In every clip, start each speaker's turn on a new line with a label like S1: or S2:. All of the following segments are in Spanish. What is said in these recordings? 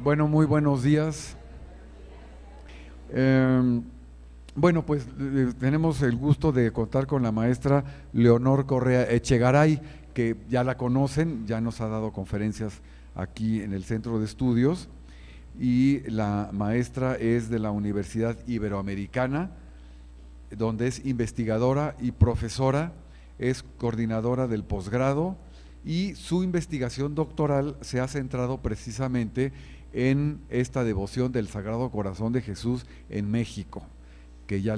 S1: Bueno, muy buenos días. Eh, bueno, pues tenemos el gusto de contar con la maestra Leonor Correa Echegaray, que ya la conocen, ya nos ha dado conferencias aquí en el Centro de Estudios, y la maestra es de la Universidad Iberoamericana, donde es investigadora y profesora, es coordinadora del posgrado y su investigación doctoral se ha centrado precisamente en esta devoción del Sagrado Corazón de Jesús en México, que ya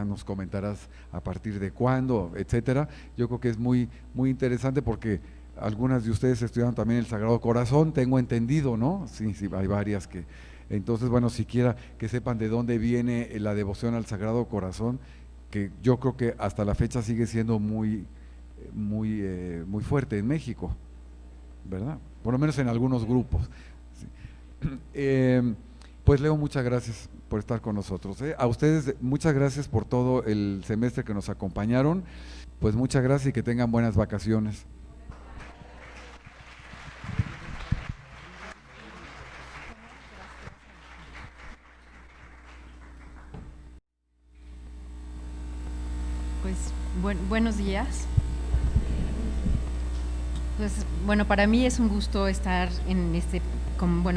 S1: nos comentarás a partir de cuándo, etcétera. Yo creo que es muy interesante porque algunas de ustedes estudiaron también el Sagrado Corazón, tengo entendido, ¿no? Sí, sí, hay varias que… Entonces, bueno, siquiera que sepan de dónde viene la devoción al Sagrado Corazón, que yo creo que hasta la fecha sigue siendo muy fuerte en México, ¿verdad? Por lo menos en algunos grupos. Sí. Pues Leo, muchas gracias por estar con nosotros. A ustedes, muchas gracias por todo el semestre que nos acompañaron. Pues muchas gracias y que tengan buenas vacaciones.
S2: Pues buenos días. Pues bueno, para mí es un gusto estar en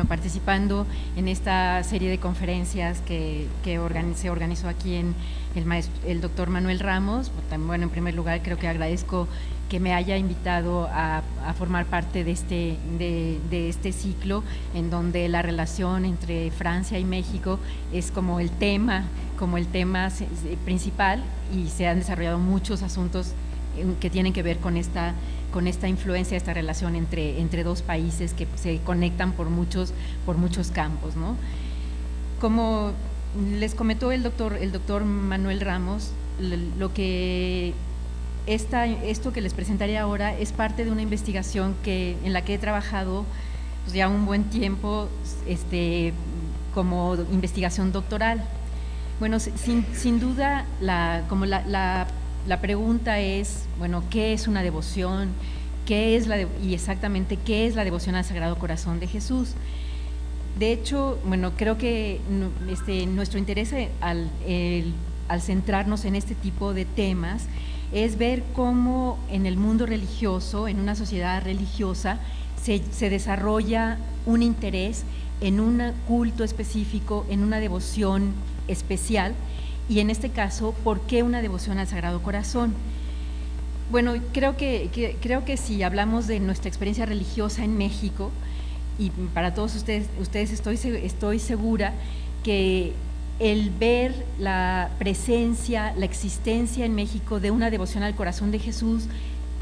S2: participando en esta serie de conferencias que se organizó aquí en el doctor Manuel Ramos. Bueno, en primer lugar creo que agradezco que me haya invitado a formar parte de este ciclo, en donde la relación entre Francia y México es como el tema principal, y se han desarrollado muchos asuntos que tienen que ver con esta influencia, esta relación entre dos países que se conectan por muchos campos, ¿no? Como les comentó el doctor Manuel Ramos, esto que les presentaré ahora es parte de una investigación en la que he trabajado pues, ya un buen tiempo como investigación doctoral. Bueno, sin duda, la pregunta es, bueno, ¿qué es una devoción? Y exactamente qué es la devoción al Sagrado Corazón de Jesús? De hecho, bueno, creo que nuestro interés al centrarnos en este tipo de temas es ver cómo en el mundo religioso, en una sociedad religiosa, se desarrolla un interés en un culto específico, en una devoción especial, y en este caso, ¿por qué una devoción al Sagrado Corazón? Bueno, creo que si hablamos de nuestra experiencia religiosa en México, y para todos ustedes estoy segura que el ver la presencia, la existencia en México de una devoción al Corazón de Jesús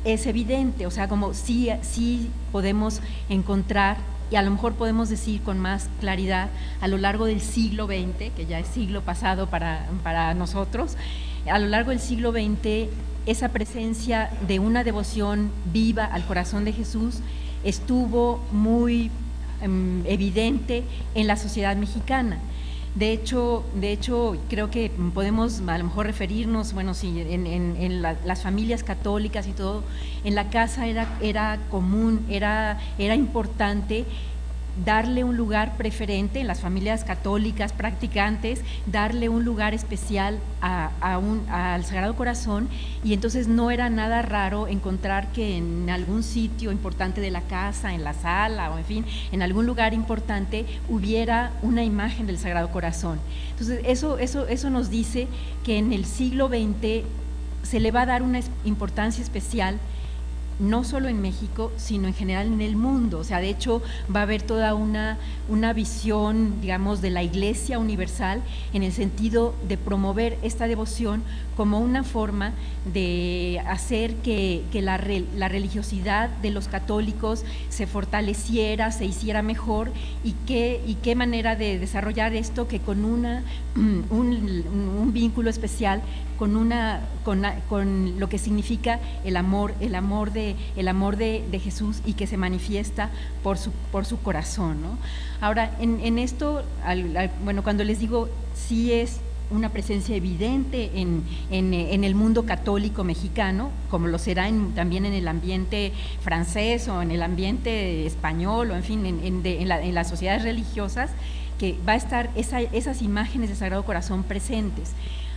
S2: es evidente, o sea, como sí podemos encontrar, y a lo mejor podemos decir con más claridad, a lo largo del siglo XX, que ya es siglo pasado para nosotros, a lo largo del siglo XX, esa presencia de una devoción viva al Corazón de Jesús estuvo muy evidente en la sociedad mexicana. De hecho, creo que podemos a lo mejor referirnos, bueno, sí, en las familias católicas y todo, en la casa era común, era importante darle un lugar preferente, en las familias católicas practicantes, darle un lugar especial al Sagrado Corazón, y entonces no era nada raro encontrar que en algún sitio importante de la casa, en la sala o en fin, en algún lugar importante hubiera una imagen del Sagrado Corazón. Entonces eso nos dice que en el siglo XX se le va a dar una importancia especial, no solo en México, sino en general en el mundo. O sea, de hecho va a haber toda una visión, digamos, de la Iglesia universal en el sentido de promover esta devoción como una forma de hacer que la religiosidad de los católicos se fortaleciera, se hiciera mejor, y qué manera de desarrollar esto que con un vínculo especial con lo que significa el amor de Jesús, y que se manifiesta por su corazón, ¿no? Ahora, en esto, bueno, cuando les digo sí es una presencia evidente en el mundo católico mexicano, como lo será también en el ambiente francés o en el ambiente español, o en fin, en las sociedades religiosas, que va a estar esas imágenes de Sagrado Corazón presentes.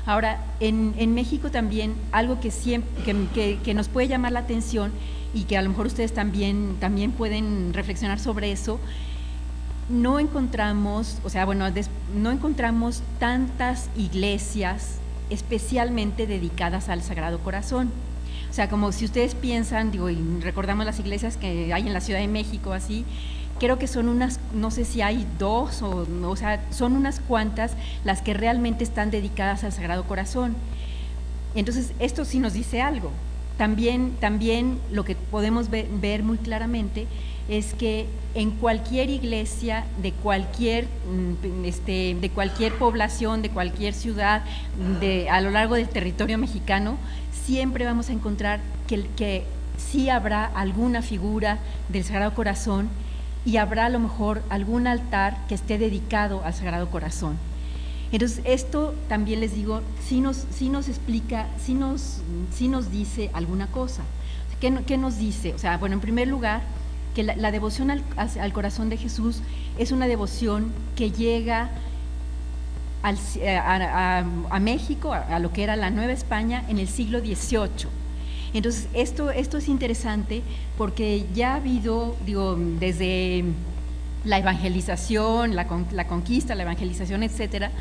S2: Ahora, en México también, algo que nos puede llamar la atención y que a lo mejor ustedes también pueden reflexionar sobre eso, no encontramos tantas iglesias especialmente dedicadas al Sagrado Corazón. O sea, como si ustedes piensan, digo, y recordamos las iglesias que hay en la Ciudad de México, así, creo que son unas, no sé si hay dos, o sea, son unas cuantas las que realmente están dedicadas al Sagrado Corazón. Entonces, esto sí nos dice algo. También lo que podemos ver muy claramente es que en cualquier iglesia de cualquier población, de cualquier ciudad, a lo largo del territorio mexicano, siempre vamos a encontrar que sí habrá alguna figura del Sagrado Corazón y habrá a lo mejor algún altar que esté dedicado al Sagrado Corazón. Entonces, esto también les digo, sí nos explica, sí nos dice alguna cosa. ¿Qué nos dice? O sea, bueno, en primer lugar, que la devoción al corazón de Jesús es una devoción que llega a México, a lo que era la Nueva España, en el siglo XVIII. Entonces, esto es interesante porque ya ha habido, digo, desde la evangelización, la conquista, la evangelización, etcétera,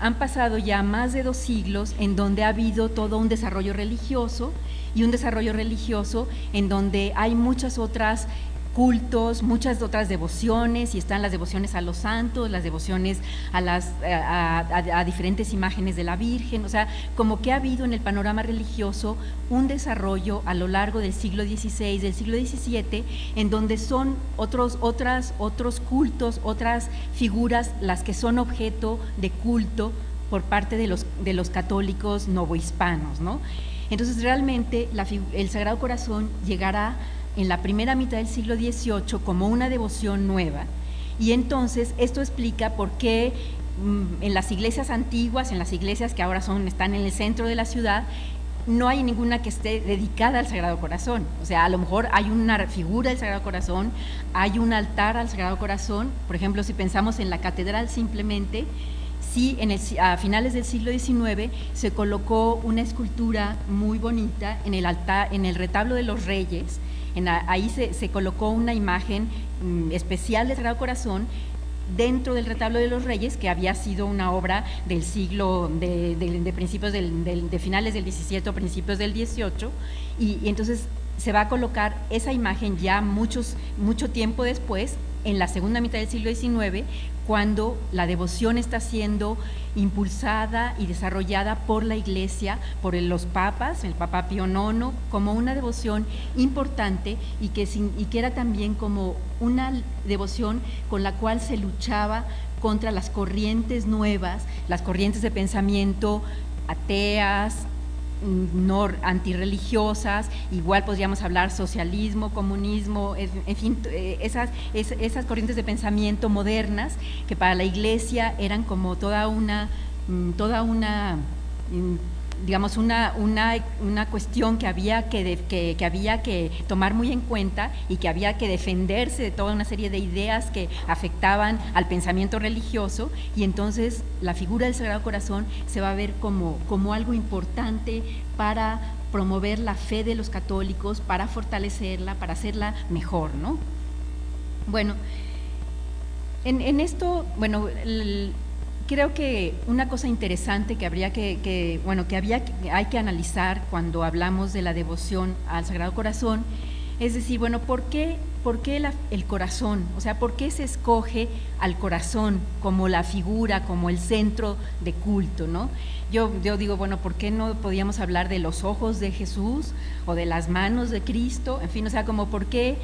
S2: han pasado ya más de 2 siglos en donde ha habido todo un desarrollo religioso, y un desarrollo religioso en donde hay muchas otras cultos, muchas otras devociones, y están las devociones a los santos, las devociones a diferentes imágenes de la Virgen. O sea, como que ha habido en el panorama religioso un desarrollo a lo largo del siglo XVI, del siglo XVII, en donde son otros cultos, otras figuras las que son objeto de culto por parte de los católicos novohispanos, ¿no? Entonces, realmente el Sagrado Corazón llegará en la primera mitad del siglo XVIII como una devoción nueva, y entonces esto explica por qué en las iglesias antiguas, en las iglesias que ahora están en el centro de la ciudad, no hay ninguna que esté dedicada al Sagrado Corazón. O sea, a lo mejor hay una figura del Sagrado Corazón, hay un altar al Sagrado Corazón. Por ejemplo, si pensamos en la catedral simplemente, sí, a finales del siglo XIX se colocó una escultura muy bonita en el altar, en el retablo de los Reyes. Ahí se colocó una imagen especial del Sagrado Corazón dentro del retablo de los Reyes, que había sido una obra del siglo, de principios de finales del XVII o principios del XVIII, y entonces se va a colocar esa imagen ya mucho tiempo después, en la segunda mitad del siglo XIX, cuando la devoción está siendo impulsada y desarrollada por la Iglesia, por los papas, el Papa Pío IX, como una devoción importante, y que era también como una devoción con la cual se luchaba contra las corrientes nuevas, las corrientes de pensamiento ateas, no antirreligiosas, igual podríamos hablar socialismo, comunismo, en fin, esas corrientes de pensamiento modernas que para la Iglesia eran como toda una digamos una cuestión que había que tomar muy en cuenta, y que había que defenderse de toda una serie de ideas que afectaban al pensamiento religioso. Y entonces la figura del Sagrado Corazón se va a ver como algo importante para promover la fe de los católicos, para fortalecerla, para hacerla mejor, ¿no? Bueno, en esto, bueno, creo que una cosa interesante que hay que analizar cuando hablamos de la devoción al Sagrado Corazón, es decir, bueno, ¿por qué el corazón? O sea, ¿por qué se escoge al corazón como la figura, como el centro de culto, ¿no? Yo digo, bueno, ¿por qué no podíamos hablar de los ojos de Jesús o de las manos de Cristo? En fin, o sea, como ¿por qué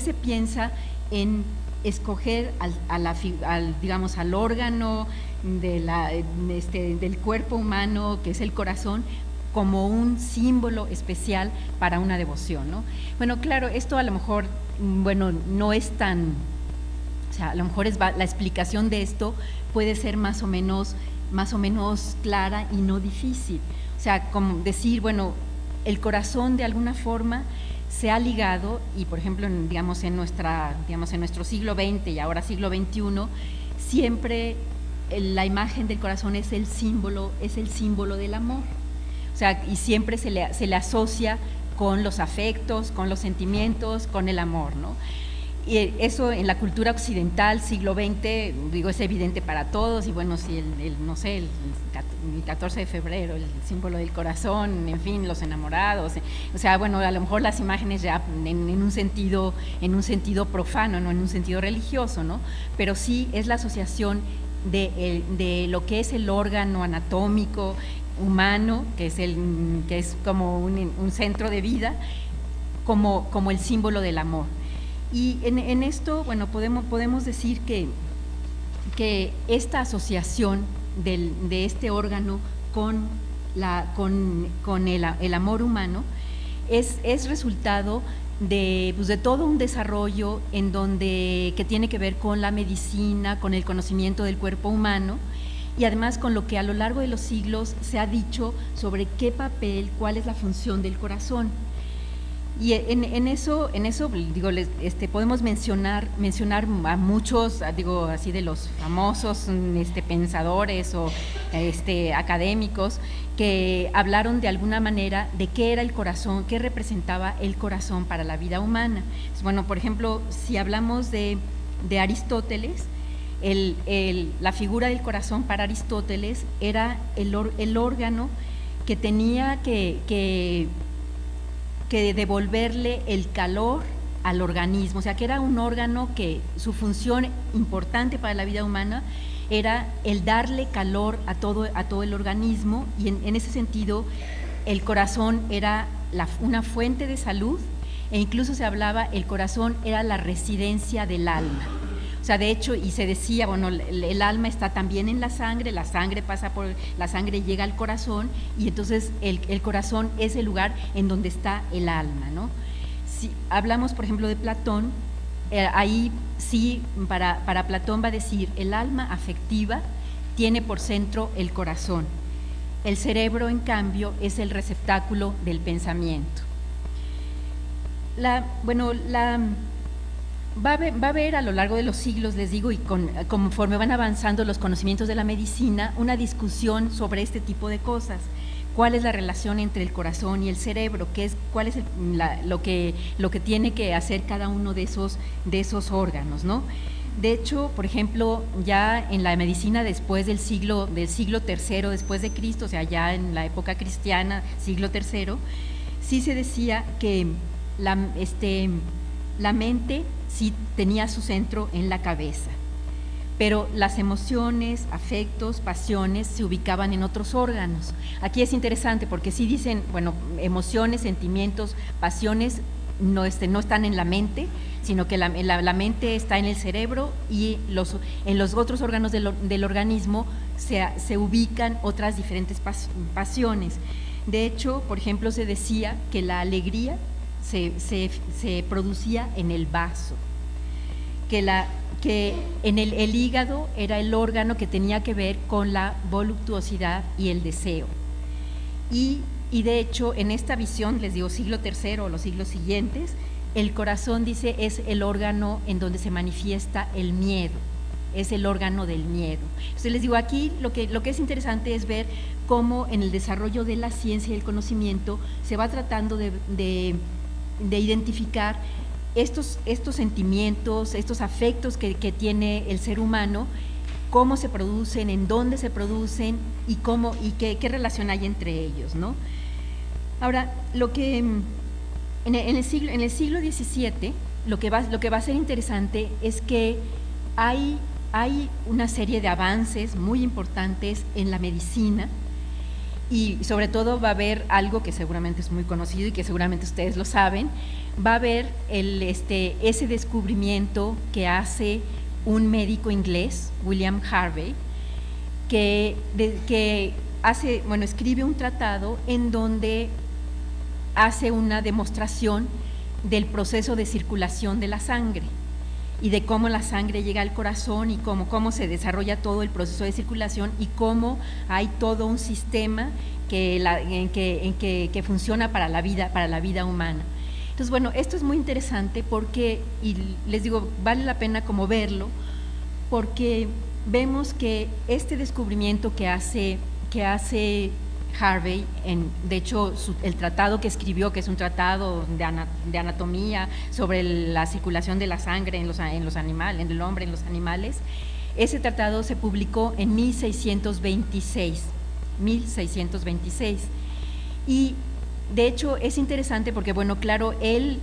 S2: se piensa en escoger al órgano del cuerpo humano, que es el corazón, como un símbolo especial para una devoción, ¿no? Bueno, claro, esto a lo mejor, bueno, no es tan sea, a lo mejor la explicación de esto puede ser más o menos clara y no difícil. O sea, como decir, bueno, el corazón de alguna forma se ha ligado, y por ejemplo, digamos, en nuestro siglo XX y ahora siglo XXI, siempre la imagen del corazón es el símbolo del amor. O sea, y siempre se le asocia con los afectos, con los sentimientos, con el amor, ¿no? Y eso en la cultura occidental, siglo XX, digo, es evidente para todos, y bueno, si no sé, el 14 de febrero, el símbolo del corazón, en fin, los enamorados, o sea, bueno, a lo mejor las imágenes ya en un sentido profano, no en un sentido religioso, ¿no? Pero sí es la asociación de lo que es el órgano anatómico humano, que es como un centro de vida, como el símbolo del amor. Y en esto, bueno, podemos decir que esta asociación de este órgano con el amor humano es resultado de todo un desarrollo que tiene que ver con la medicina, con el conocimiento del cuerpo humano, y además con lo que a lo largo de los siglos se ha dicho sobre qué papel, cuál es la función del corazón. Y en eso digo, podemos mencionar a muchos, digo, así de los famosos pensadores o académicos que hablaron de alguna manera de qué era el corazón, qué representaba el corazón para la vida humana. Bueno, por ejemplo, si hablamos de Aristóteles, la figura del corazón para Aristóteles era el órgano que tenía que devolverle el calor al organismo, o sea, que era un órgano que su función importante para la vida humana era el darle calor a todo el organismo, y en ese sentido el corazón era una fuente de salud, e incluso se hablaba, el corazón era la residencia del alma. O sea, de hecho, y se decía, bueno, el alma está también en la sangre la sangre llega al corazón, y entonces el corazón es el lugar en donde está el alma, ¿no? Si hablamos, por ejemplo, de Platón, ahí sí, para Platón va a decir, el alma afectiva tiene por centro el corazón. El cerebro, en cambio, es el receptáculo del pensamiento. Va a haber a lo largo de los siglos, les digo, y conforme van avanzando los conocimientos de la medicina, una discusión sobre este tipo de cosas. ¿Cuál es la relación entre el corazón y el cerebro? ¿Cuál es lo que tiene que hacer cada uno de esos órganos, ¿no? De hecho, por ejemplo, ya en la medicina después del siglo III después de Cristo, o sea, ya en la época cristiana, siglo III, sí se decía que la mente sí tenía su centro en la cabeza, pero las emociones, afectos, pasiones se ubicaban en otros órganos. Aquí es interesante porque sí dicen, bueno, emociones, sentimientos, pasiones no están en la mente, sino que la mente está en el cerebro, y en los otros órganos del organismo se ubican otras diferentes pasiones. De hecho, por ejemplo, se decía que la alegría se producía en el vaso, que en el hígado era el órgano que tenía que ver con la voluptuosidad y el deseo. Y de hecho, en esta visión, les digo, siglo III o los siglos siguientes, el corazón, dice, es el órgano en donde se manifiesta el miedo, es el órgano del miedo. Entonces les digo, aquí lo que es interesante es ver cómo en el desarrollo de la ciencia y el conocimiento se va tratando de identificar estos sentimientos, estos afectos que tiene el ser humano, cómo se producen, en dónde se producen y qué relación hay entre ellos, ¿no? Ahora, en el siglo XVII, lo que va a ser interesante es que hay una serie de avances muy importantes en la medicina, y sobre todo va a haber algo que seguramente es muy conocido y que seguramente ustedes lo saben. Va a haber ese descubrimiento que hace un médico inglés, William Harvey, que escribe un tratado en donde hace una demostración del proceso de circulación de la sangre. y de cómo la sangre llega al corazón y cómo se desarrolla todo el proceso de circulación y cómo hay todo un sistema en que funciona para la vida humana. Entonces, bueno, esto es muy interesante porque, y les digo, vale la pena como verlo, porque vemos que este descubrimiento que hace Harvey, de hecho el tratado que escribió, que es un tratado de anatomía sobre la circulación de la sangre en los animales, en el hombre, en los animales, ese tratado se publicó en 1626, y de hecho es interesante porque, bueno, claro, él,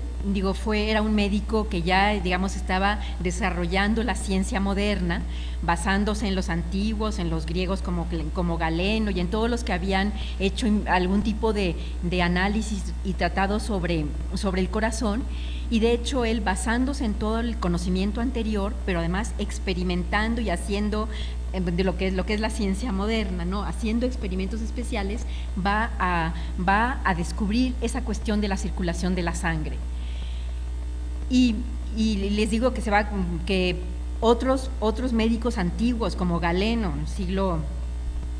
S2: era un médico que ya, digamos, estaba desarrollando la ciencia moderna, basándose en los antiguos, en los griegos como Galeno y en todos los que habían hecho algún tipo de análisis y tratado sobre el corazón. Y de hecho él, basándose en todo el conocimiento anterior, pero además experimentando y haciendo de lo que es la ciencia moderna, ¿no? Haciendo experimentos especiales, va a descubrir esa cuestión de la circulación de la sangre. Y les digo que otros médicos antiguos como Galeno, siglo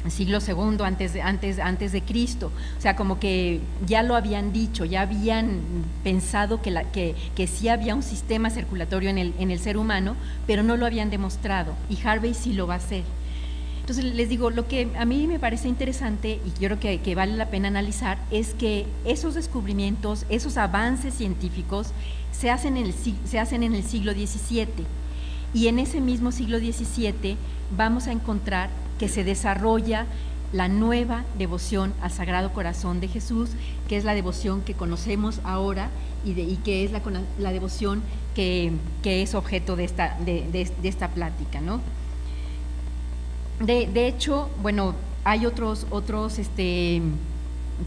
S2: II antes de Cristo, o sea, como que ya lo habían dicho, ya habían pensado que sí había un sistema circulatorio en el ser humano, pero no lo habían demostrado, y Harvey sí lo va a hacer. Entonces les digo, lo que a mí me parece interesante y yo creo que vale la pena analizar es que esos descubrimientos, esos avances científicos se hacen en el siglo XVII, y en ese mismo siglo XVII vamos a encontrar que se desarrolla la nueva devoción al Sagrado Corazón de Jesús, que es la devoción que conocemos ahora y que es la devoción que es objeto de esta plática, ¿no? De hecho, bueno, hay otros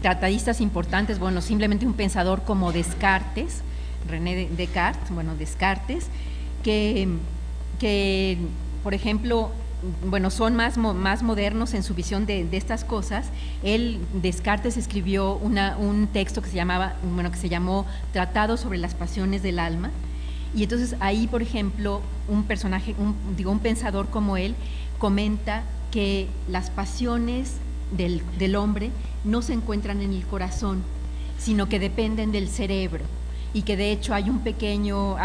S2: tratadistas importantes, bueno, simplemente un pensador como Descartes, René Descartes, que por ejemplo, bueno, son más modernos en su visión de estas cosas. Descartes escribió un texto que se llamó Tratado sobre las pasiones del alma, y entonces ahí, por ejemplo, un pensador como él comenta que las pasiones del hombre no se encuentran en el corazón, sino que dependen del cerebro, y que de hecho hay un pequeño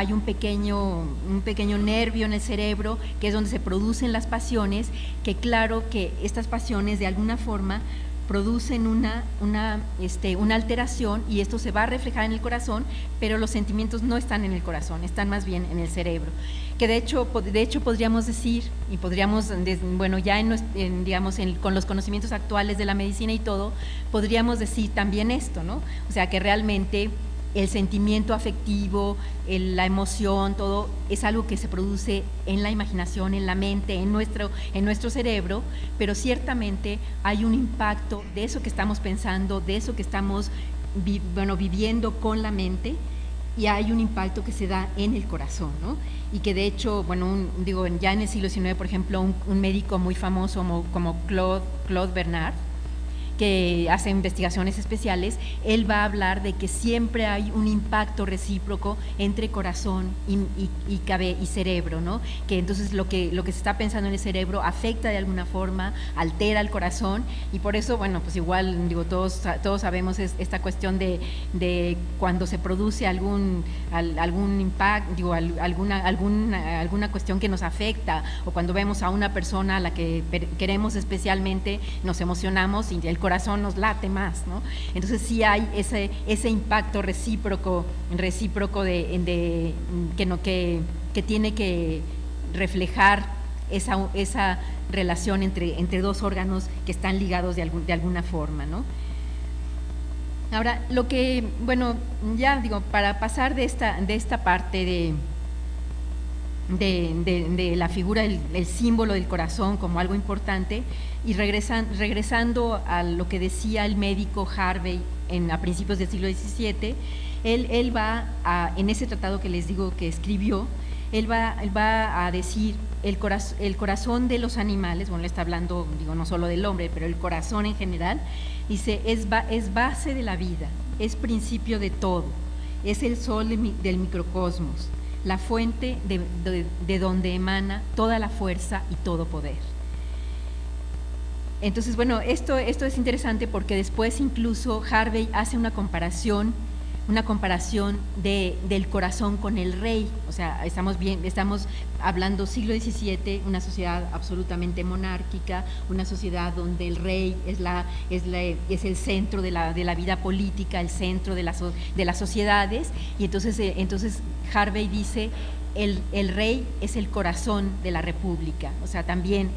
S2: nervio en el cerebro que es donde se producen las pasiones, que claro que estas pasiones de alguna forma producen una alteración, y esto se va a reflejar en el corazón, pero los sentimientos no están en el corazón, están más bien en el cerebro. Que de hecho podríamos decir, y podríamos, bueno, ya con los conocimientos actuales de la medicina y todo, podríamos decir también esto, ¿no? O sea, que realmente el sentimiento afectivo, la emoción, todo es algo que se produce en la imaginación, en la mente, en nuestro cerebro, pero ciertamente hay un impacto de eso que estamos pensando, de eso que estamos viviendo con la mente, y hay un impacto que se da en el corazón, ¿no? Y que de hecho, bueno, ya en el siglo XIX, por ejemplo, un médico muy famoso como Claude Bernard, que hace investigaciones especiales, él va a hablar de que siempre hay un impacto recíproco entre corazón y cerebro, ¿no? Que entonces lo que se está pensando en el cerebro afecta de alguna forma, altera el corazón, y por eso, bueno, pues igual, todos sabemos esta cuestión de cuando se produce algún impacto, alguna cuestión que nos afecta, o cuando vemos a una persona a la que queremos especialmente, nos emocionamos y el corazón nos late más, ¿no? Entonces sí hay ese impacto recíproco que tiene que reflejar esa relación entre dos órganos que están ligados de alguna forma, ¿no? Ahora, para pasar de esta parte de la figura, el símbolo del corazón como algo importante, y regresando a lo que decía el médico Harvey a principios del siglo XVII, él va en ese tratado que les digo que escribió, él va a decir el corazón de los animales, bueno, le está hablando, no solo del hombre, pero el corazón en general, dice, es base de la vida, es principio de todo, es el sol del microcosmos, la fuente de donde emana toda la fuerza y todo poder. Entonces, bueno, esto es interesante porque después incluso Harvey hace una comparación del corazón con el rey. O sea, estamos hablando siglo XVII, una sociedad absolutamente monárquica, una sociedad donde el rey es el centro de la vida política, el centro de las sociedades, y entonces Harvey dice: el rey es el corazón de la república, o sea, también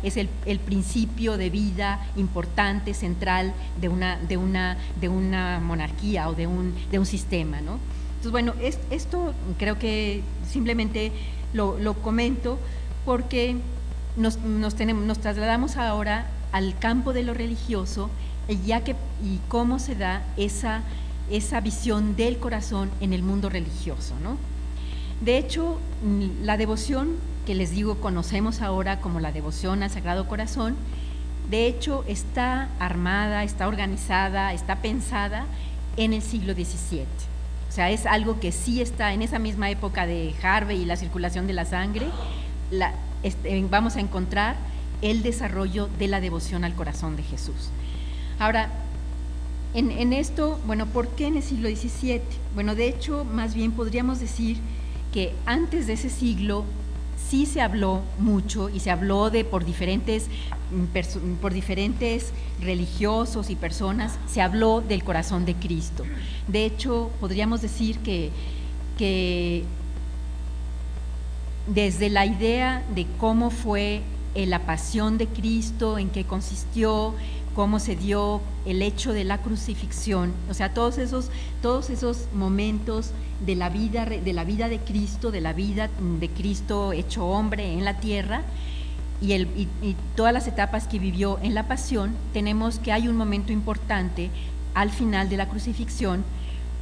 S2: es el principio de vida importante, central de una monarquía o de un sistema, ¿no? Entonces, bueno, esto creo que simplemente lo comento porque nos trasladamos ahora al campo de lo religioso, y cómo se da esa visión del corazón en el mundo religioso, ¿no? De hecho, la devoción que les digo conocemos ahora como la devoción al Sagrado Corazón, de hecho está armada, está organizada, está pensada en el siglo XVII. O sea, es algo que sí está en esa misma época de Harvey y la circulación de la sangre. Vamos a encontrar el desarrollo de la devoción al corazón de Jesús. Ahora, en esto, bueno, ¿por qué en el siglo XVII? Bueno, de hecho, más bien podríamos decir que antes de ese siglo sí se habló mucho, y se habló por diferentes religiosos y personas, se habló del corazón de Cristo. De hecho, podríamos decir que desde la idea de cómo fue la pasión de Cristo, en qué consistió, cómo se dio el hecho de la crucifixión, o sea, todos esos momentos de la vida de Cristo, de la vida de Cristo hecho hombre en la tierra, y todas las etapas que vivió en la pasión. Tenemos que hay un momento importante al final de la crucifixión,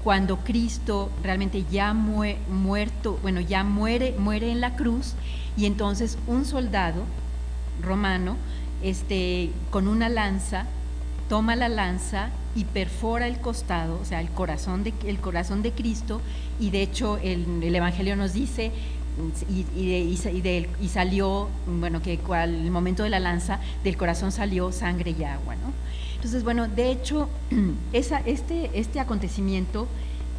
S2: cuando Cristo realmente ya muerto, bueno, ya muere en la cruz, y entonces un soldado romano con una lanza toma la lanza y perfora el costado, o sea, el corazón de Cristo, y de hecho el Evangelio nos dice y salió, bueno, que al momento de la lanza del corazón salió sangre y agua, ¿no? Entonces, bueno, de hecho este acontecimiento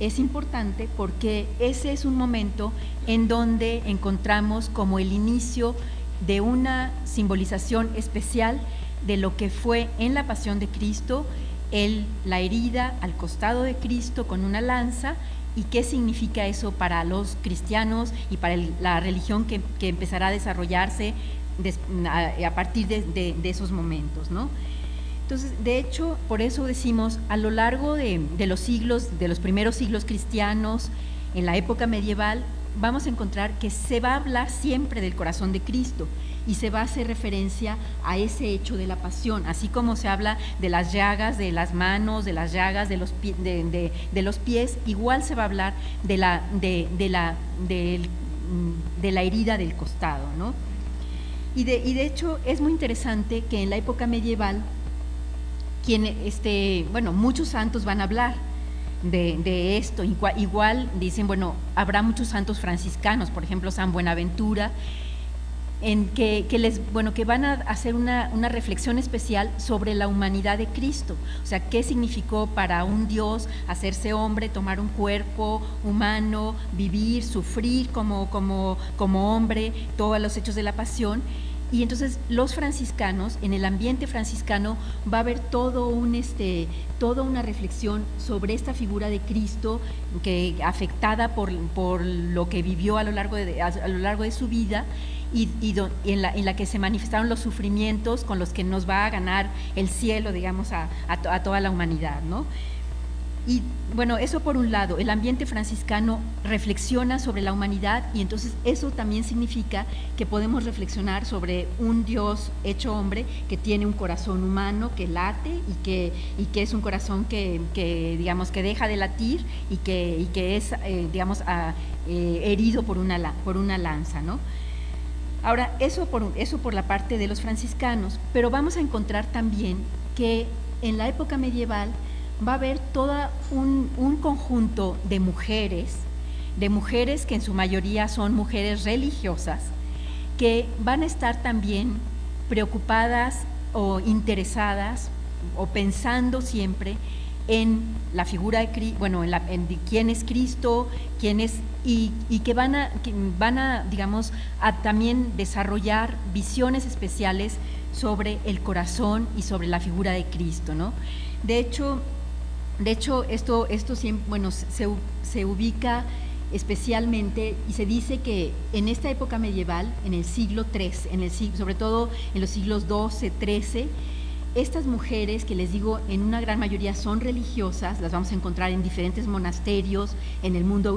S2: es importante porque ese es un momento en donde encontramos como el inicio de una simbolización especial de lo que fue en la pasión de Cristo, la herida al costado de Cristo con una lanza, y qué significa eso para los cristianos y para la religión que empezará a desarrollarse a partir de esos momentos, ¿no? Entonces, de hecho, por eso decimos, a lo largo de los siglos, de los primeros siglos cristianos, en la época medieval, vamos a encontrar que se va a hablar siempre del corazón de Cristo, y se va a hacer referencia a ese hecho de la pasión, así como se habla de las llagas de las manos, de las llagas de los pies, igual se va a hablar de la herida del costado, ¿no? Y de hecho es muy interesante que en la época medieval, muchos santos van a hablar de esto. Igual dicen, bueno, habrá muchos santos franciscanos, por ejemplo San Buenaventura, que van a hacer una reflexión especial sobre la humanidad de Cristo, o sea, qué significó para un Dios hacerse hombre, tomar un cuerpo humano, vivir, sufrir como hombre, todos los hechos de la pasión. Y entonces los franciscanos, en el ambiente franciscano, va a haber toda una reflexión sobre esta figura de Cristo, que afectada por lo que vivió a lo largo de su vida, y en la que se manifestaron los sufrimientos con los que nos va a ganar el cielo, digamos, a toda la humanidad, ¿no? Y bueno, eso por un lado, el ambiente franciscano reflexiona sobre la humanidad, y entonces eso también significa que podemos reflexionar sobre un Dios hecho hombre que tiene un corazón humano que late y que es un corazón que digamos que deja de latir y que es herido por una lanza, ¿no? Ahora, eso por la parte de los franciscanos, pero vamos a encontrar también que en la época medieval va a haber todo un conjunto de mujeres de mujeres que en su mayoría son mujeres religiosas, que van a estar también preocupadas o interesadas o pensando siempre en la figura de Cristo, bueno, en quién es Cristo, quién es, y que van a, digamos, a también desarrollar visiones especiales sobre el corazón y sobre la figura de Cristo, ¿no? De hecho esto siempre, bueno, se ubica especialmente, y se dice que en esta época medieval, en el siglo III, sobre todo en los siglos XII, XIII, estas mujeres, que les digo, en una gran mayoría son religiosas, las vamos a encontrar en diferentes monasterios en el mundo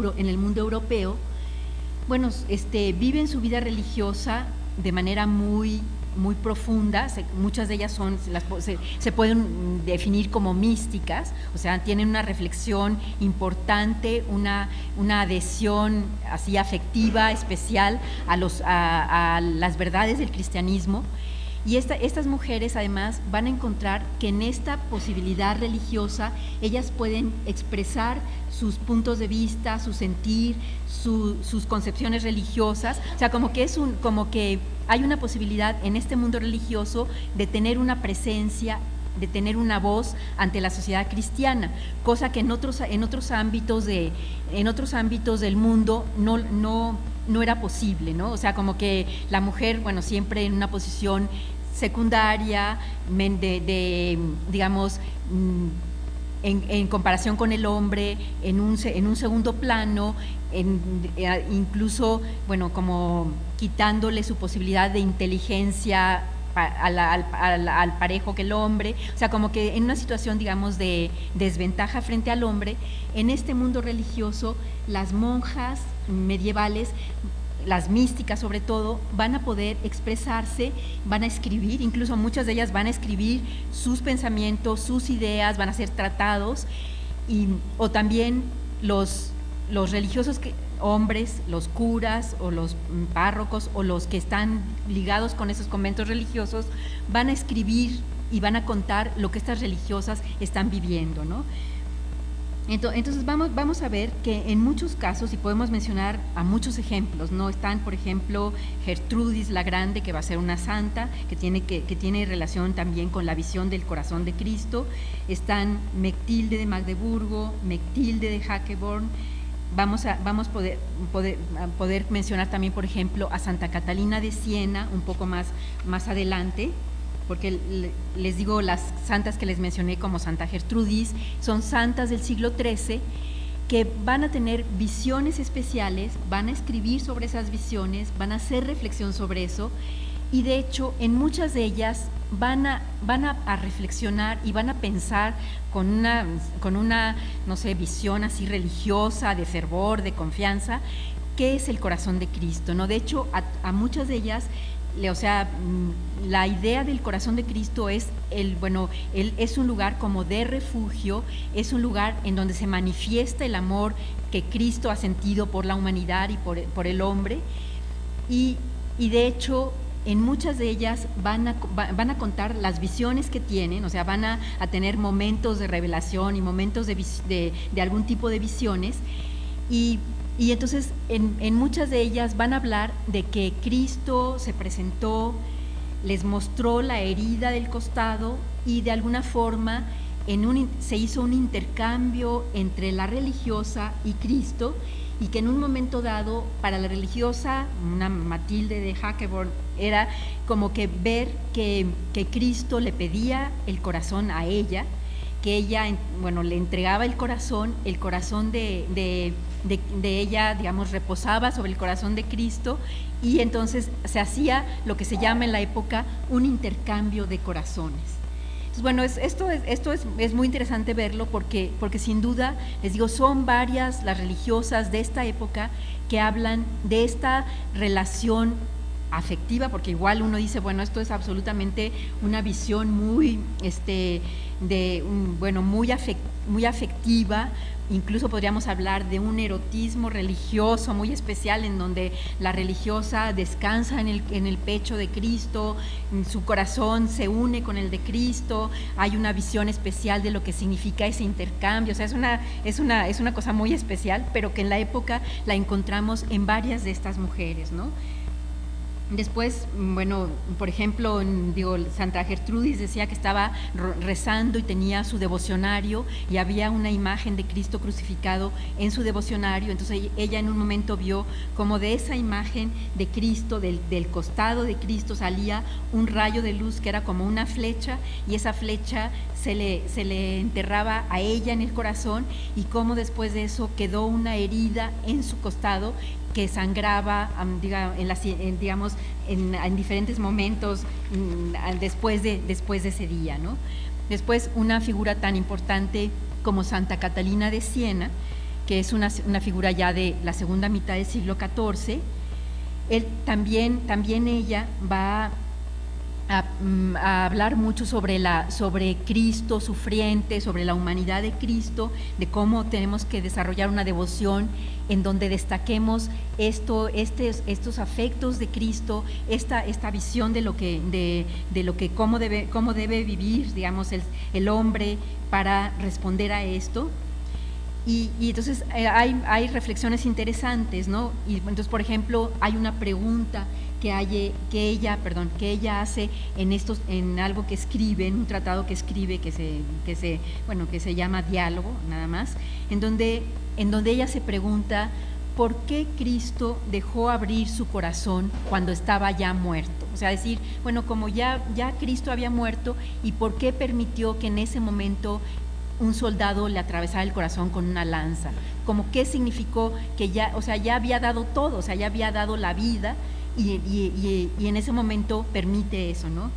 S2: europeo, bueno, viven su vida religiosa de manera muy profunda. Muchas de ellas se pueden definir como místicas, o sea, tienen una reflexión importante, una adhesión así afectiva, especial a las verdades del cristianismo. Y estas mujeres además van a encontrar que en esta posibilidad religiosa ellas pueden expresar sus puntos de vista, su sentir, sus concepciones religiosas, o sea, como que hay una posibilidad en este mundo religioso de tener una presencia, de tener una voz ante la sociedad cristiana, cosa que en otros ámbitos del mundo no era posible, ¿no? O sea, como que la mujer, bueno, siempre en una posición secundaria, digamos, en comparación con el hombre, en un segundo plano, incluso, bueno, como quitándole su posibilidad de inteligencia al parejo que el hombre, o sea, como que en una situación, digamos, de desventaja frente al hombre. En este mundo religioso, las monjas medievales, las místicas sobre todo, van a poder expresarse, van a escribir, incluso muchas de ellas van a escribir sus pensamientos, sus ideas, van a ser tratados, o también los religiosos hombres, los curas o los párrocos o los que están ligados con esos conventos religiosos, van a escribir y van a contar lo que estas religiosas están viviendo, ¿no? Entonces vamos a ver que en muchos casos, y podemos mencionar a muchos ejemplos, ¿no? Están, por ejemplo, Gertrudis la Grande, que va a ser una santa, que tiene relación también con la visión del corazón de Cristo. Están Mechtilde de Magdeburgo, Mechtilde de Hackeborn. Vamos a poder mencionar también, por ejemplo, a Santa Catalina de Siena, un poco más adelante, porque les digo, las santas que les mencioné como Santa Gertrudis son santas del siglo XIII que van a tener visiones especiales, van a escribir sobre esas visiones, van a hacer reflexión sobre eso, y de hecho en muchas de ellas van a reflexionar y van a pensar con una, no sé, visión así religiosa, de fervor, de confianza, qué es el corazón de Cristo, ¿no? De hecho, a muchas de ellas, o sea, la idea del corazón de Cristo es él es un lugar como de refugio, es un lugar en donde se manifiesta el amor que Cristo ha sentido por la humanidad y por el hombre, y de hecho en muchas de ellas van a contar las visiones que tienen, o sea, van a tener momentos de revelación y momentos de algún tipo de visiones, y entonces en muchas de ellas van a hablar de que Cristo se presentó, les mostró la herida del costado, y de alguna forma se hizo un intercambio entre la religiosa y Cristo, y que en un momento dado para la religiosa, una Matilde de Hackeborn, era como que ver que Cristo le pedía el corazón a ella, que ella, bueno, le entregaba el corazón de ella, digamos, reposaba sobre el corazón de Cristo, y entonces se hacía lo que se llama en la época un intercambio de corazones. Entonces, bueno, esto es muy interesante verlo porque sin duda, les digo, son varias las religiosas de esta época que hablan de esta relación afectiva, porque igual uno dice, bueno, esto es absolutamente una visión muy muy afectiva. Incluso podríamos hablar de un erotismo religioso muy especial, en donde la religiosa descansa en el pecho de Cristo, su corazón se une con el de Cristo, hay una visión especial de lo que significa ese intercambio. O sea, es una cosa muy especial, pero que en la época la encontramos en varias de estas mujeres, ¿no? Después, bueno, por ejemplo, Santa Gertrudis decía que estaba rezando y tenía su devocionario y había una imagen de Cristo crucificado en su devocionario. Entonces ella en un momento vio como de esa imagen de Cristo, del costado de Cristo, salía un rayo de luz que era como una flecha, y esa flecha se le enterraba a ella en el corazón, y cómo después de eso quedó una herida en su costado que sangraba, en diferentes momentos después de ese día, ¿no? Después, una figura tan importante como Santa Catalina de Siena, que es una figura ya de la segunda mitad del siglo XIV, también ella va a hablar mucho sobre Cristo sufriente, sobre la humanidad de Cristo, de cómo tenemos que desarrollar una devoción en donde destaquemos estos afectos de Cristo, esta visión de lo que cómo debe vivir, digamos, el hombre para responder a esto. Y entonces hay reflexiones interesantes, ¿no? Y entonces, por ejemplo, hay una pregunta que ella hace en algo que escribe, en un tratado que escribe que se llama Diálogo, nada más, en donde ella se pregunta por qué Cristo dejó abrir su corazón cuando estaba ya muerto. O sea, decir, bueno, como ya Cristo había muerto, ¿y por qué permitió que en ese momento un soldado le atravesara el corazón con una lanza? Como qué significó que ya había dado todo, o sea, ya había dado la vida, y en ese momento permite eso, ¿no?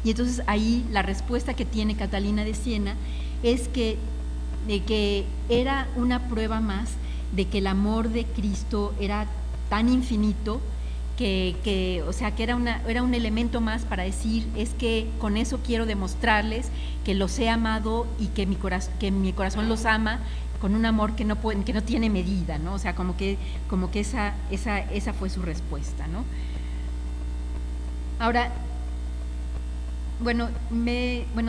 S2: Y entonces ahí la respuesta que tiene Catalina de Siena es que era una prueba más de que el amor de Cristo era tan infinito que era un elemento más para decir, es que con eso quiero demostrarles que los he amado y que mi corazón los ama con un amor que no tiene medida, ¿no? O sea, como que esa fue su respuesta, ¿no? Ahora,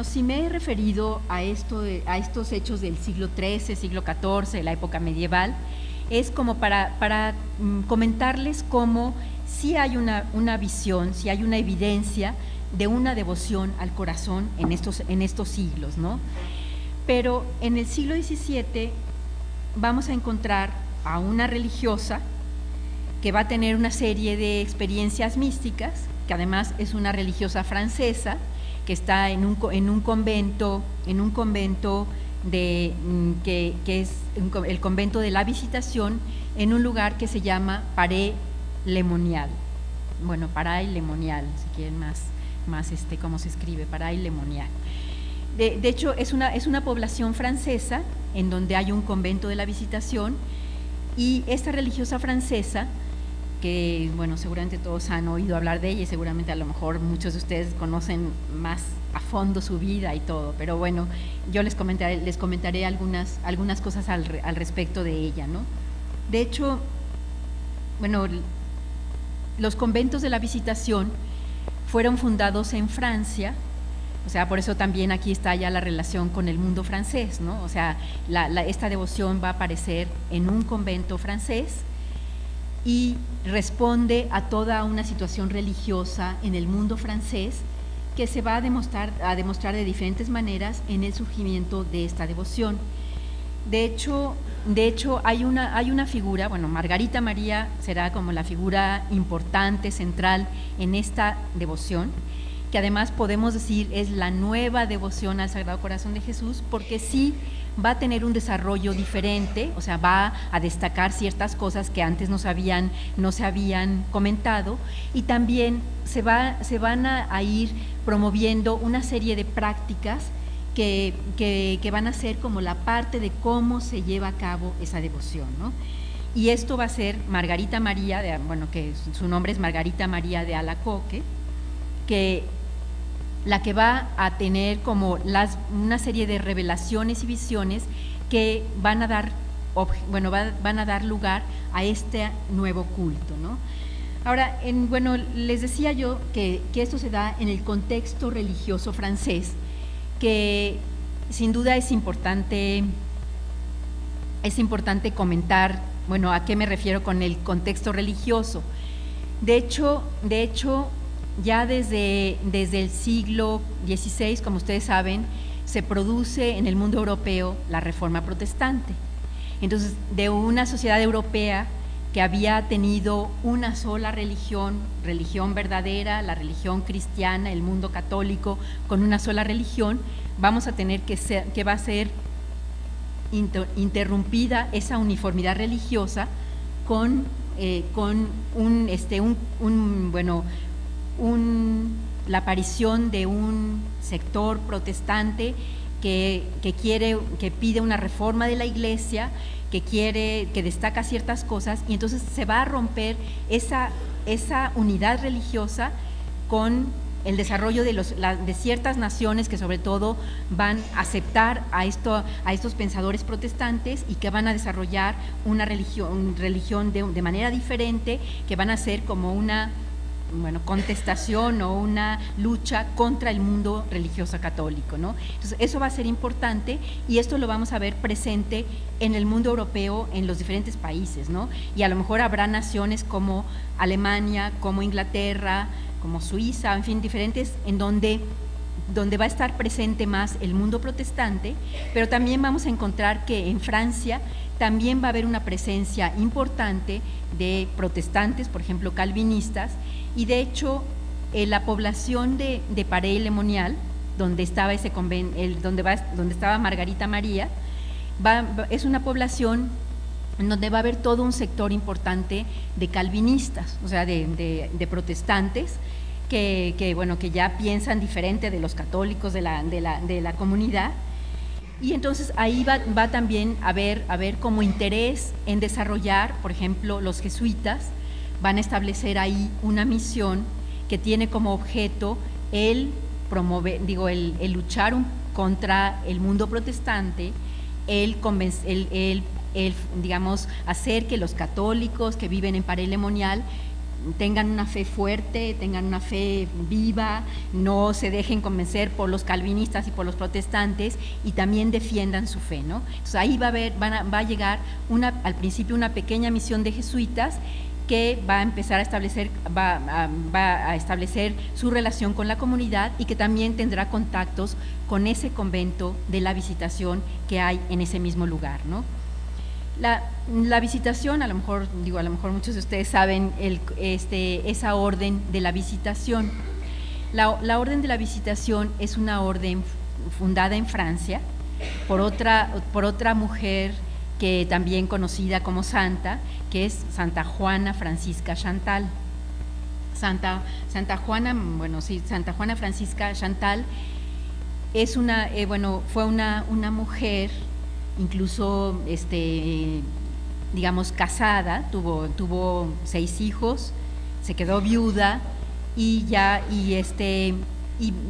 S2: si me he referido a estos hechos del siglo XIII, siglo XIV, la época medieval, es como para comentarles cómo sí hay una visión, sí hay una evidencia de una devoción al corazón en estos siglos, ¿no? Pero en el siglo XVII vamos a encontrar a una religiosa que va a tener una serie de experiencias místicas, que además es una religiosa francesa, que está en un convento que es el convento de la Visitación, en un lugar que se llama Paray-le-Monial. Bueno, Paray-le-Monial, si quieren más cómo se escribe, Paray-le-Monial. De hecho, es una población francesa en donde hay un convento de la Visitación, y esta religiosa francesa, que seguramente todos han oído hablar de ella, y seguramente a lo mejor muchos de ustedes conocen más a fondo su vida y todo, pero bueno, yo les comentaré algunas cosas al respecto de ella, ¿no? De hecho, los conventos de la Visitación fueron fundados en Francia. O sea, por eso también aquí está ya la relación con el mundo francés, ¿no? O sea, esta devoción va a aparecer en un convento francés y responde a toda una situación religiosa en el mundo francés que se va a demostrar de diferentes maneras en el surgimiento de esta devoción. De hecho hay una figura, Margarita María será como la figura importante, central en esta devoción, que además podemos decir es la nueva devoción al Sagrado Corazón de Jesús, porque sí va a tener un desarrollo diferente, o sea, va a destacar ciertas cosas que antes no se habían comentado, y también se van a ir promoviendo una serie de prácticas que van a ser como la parte de cómo se lleva a cabo esa devoción, ¿no? Y esto va a ser Margarita María, que su nombre es Margarita María de Alacoque, que la que va a tener como una serie de revelaciones y visiones que van a dar, van a dar lugar a este nuevo culto, ¿no? Ahora, les decía yo que esto se da en el contexto religioso francés, que sin duda es importante comentar, a qué me refiero con el contexto religioso. De hecho, ya desde el siglo XVI, como ustedes saben, se produce en el mundo europeo la Reforma Protestante. Entonces, de una sociedad europea que había tenido una sola religión verdadera, la religión cristiana, el mundo católico, con una sola religión, vamos a tener que va a ser interrumpida esa uniformidad religiosa con la aparición de un sector protestante que pide una reforma de la Iglesia, que destaca ciertas cosas, y entonces se va a romper esa unidad religiosa con el desarrollo de ciertas naciones que sobre todo van a aceptar a estos pensadores protestantes y que van a desarrollar una religión de manera diferente, que van a ser como una contestación o una lucha contra el mundo religioso católico, ¿no? Entonces, eso va a ser importante, y esto lo vamos a ver presente en el mundo europeo, en los diferentes países, ¿no? Y a lo mejor habrá naciones como Alemania, como Inglaterra, como Suiza, en fin, diferentes, en donde va a estar presente más el mundo protestante, pero también vamos a encontrar que en Francia también va a haber una presencia importante de protestantes, por ejemplo, calvinistas, y de hecho la población de Paray-le-Monial, donde estaba donde estaba Margarita María, es una población en donde va a haber todo un sector importante de calvinistas, o sea, de protestantes que ya piensan diferente de los católicos de la comunidad. Y entonces ahí va también a haber como interés en desarrollar, por ejemplo, los jesuitas van a establecer ahí una misión que tiene como objeto el luchar contra el mundo protestante, digamos, hacer que los católicos que viven en Paray-le-Monial tengan una fe fuerte, tengan una fe viva, no se dejen convencer por los calvinistas y por los protestantes, y también defiendan su fe, ¿no? Entonces ahí va a llegar al principio una pequeña misión de jesuitas que va a empezar a establecer su relación con la comunidad, y que también tendrá contactos con ese convento de la Visitación que hay en ese mismo lugar, ¿no? La Visitación, a lo mejor muchos de ustedes saben esa orden de la Visitación. La orden de la Visitación es una orden fundada en Francia por otra mujer que también conocida como santa, que es Santa Juana Francisca Chantal. Santa Juana Francisca Chantal es fue una mujer, incluso digamos casada, tuvo 6 hijos, se quedó viuda, y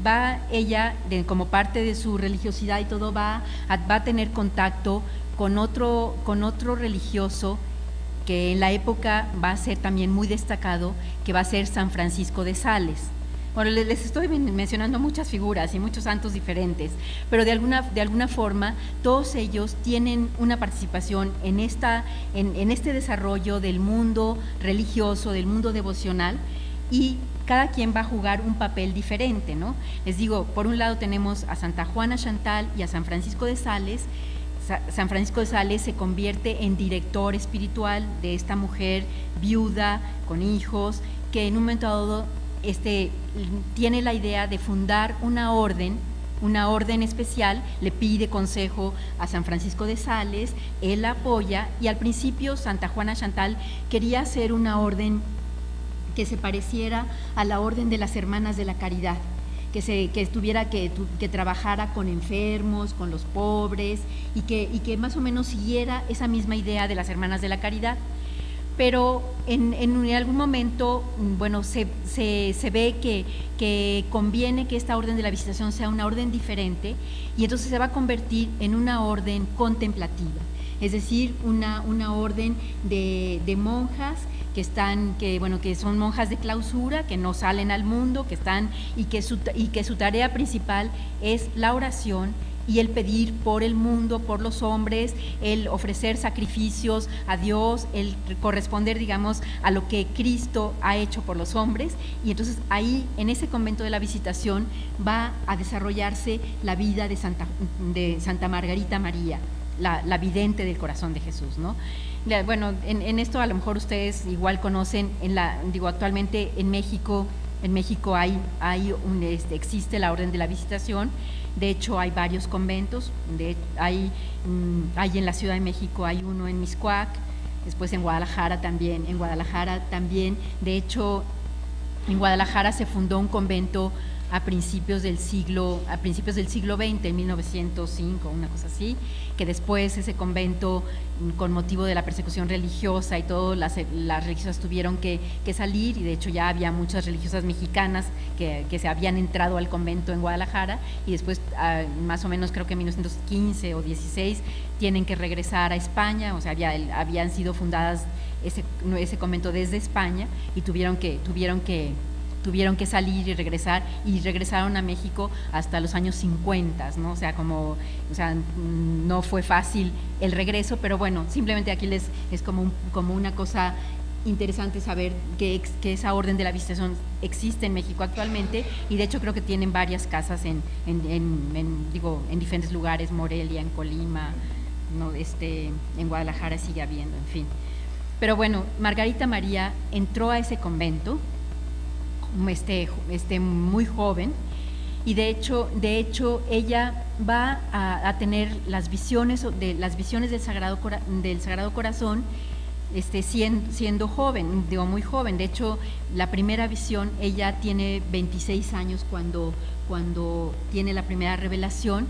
S2: va ella, como parte de su religiosidad y todo, va a tener contacto con otro religioso que en la época va a ser también muy destacado, que va a ser San Francisco de Sales. Bueno, les estoy mencionando muchas figuras y muchos santos diferentes, pero de alguna forma todos ellos tienen una participación en este desarrollo del mundo religioso, del mundo devocional, y cada quien va a jugar un papel diferente, ¿no? Les digo, por un lado tenemos a Santa Juana Chantal y a San Francisco de Sales. San Francisco de Sales se convierte en director espiritual de esta mujer viuda, con hijos, que en un momento dado tiene la idea de fundar una orden especial, le pide consejo a San Francisco de Sales, él la apoya, y al principio Santa Juana Chantal quería hacer una orden que se pareciera a la orden de las Hermanas de la Caridad, que trabajara con enfermos, con los pobres, y que más o menos siguiera esa misma idea de las Hermanas de la Caridad. pero en algún momento, bueno, se ve que conviene que esta orden de la visitación sea una orden diferente, y entonces se va a convertir en una orden contemplativa, es decir, una orden de monjas que son monjas de clausura, que no salen al mundo, y que su tarea principal es la oración y el pedir por el mundo, por los hombres, el ofrecer sacrificios a Dios, el corresponder, digamos, a lo que Cristo ha hecho por los hombres. Y entonces ahí, en ese convento de la Visitación, va a desarrollarse la vida de Santa Margarita María, la vidente del corazón de Jesús, ¿no? Bueno, en esto a lo mejor ustedes igual conocen, actualmente en México existe la Orden de la Visitación. De hecho, hay varios conventos, hay en la Ciudad de México, hay uno en Mixcoac, después en Guadalajara también, de hecho, en Guadalajara se fundó un convento a principios del siglo XX, en 1905, una cosa así, que después ese convento, con motivo de la persecución religiosa y todo, las religiosas tuvieron que salir, y de hecho ya había muchas religiosas mexicanas que se habían entrado al convento en Guadalajara, y después, más o menos creo que en 1915 o 16, tienen que regresar a España, o sea, habían sido fundadas ese convento desde España, y tuvieron que salir y regresaron a México hasta los años 50, ¿no? O sea, no fue fácil el regreso, pero bueno, simplemente aquí es como una cosa interesante saber que esa Orden de la Visitación existe en México actualmente, y de hecho creo que tienen varias casas en diferentes lugares, Morelia, en Colima, ¿no? En Guadalajara sigue habiendo, en fin. Pero bueno, Margarita María entró a ese convento muy joven, y de hecho ella va a tener las visiones del Sagrado Corazón siendo joven, muy joven. De hecho, la primera visión, ella tiene 26 años cuando tiene la primera revelación,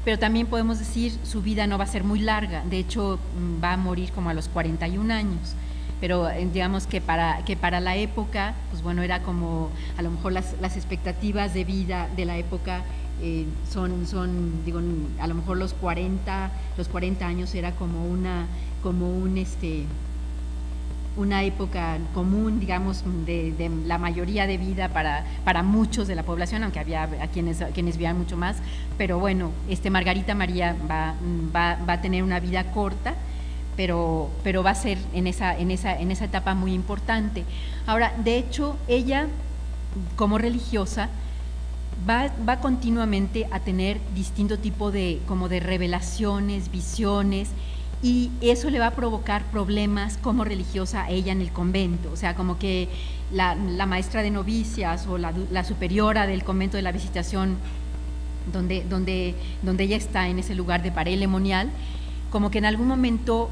S2: pero también podemos decir su vida no va a ser muy larga. De hecho, va a morir como a los 41 años. Pero digamos que para la época, pues bueno, era como, a lo mejor las expectativas de vida de la época a lo mejor los 40 años era una época común, digamos, de la mayoría de vida para muchos de la población, aunque había a quienes vivían mucho más. Pero bueno, Margarita María va a tener una vida corta, pero va a ser en esa etapa muy importante. Ahora, de hecho, ella, como religiosa, va continuamente a tener distinto tipo de revelaciones, visiones, y eso le va a provocar problemas como religiosa a ella en el convento. O sea, como que la maestra de novicias o la superiora del convento de la Visitación, donde ella está en ese lugar de Paray-le-Monial, como que en algún momento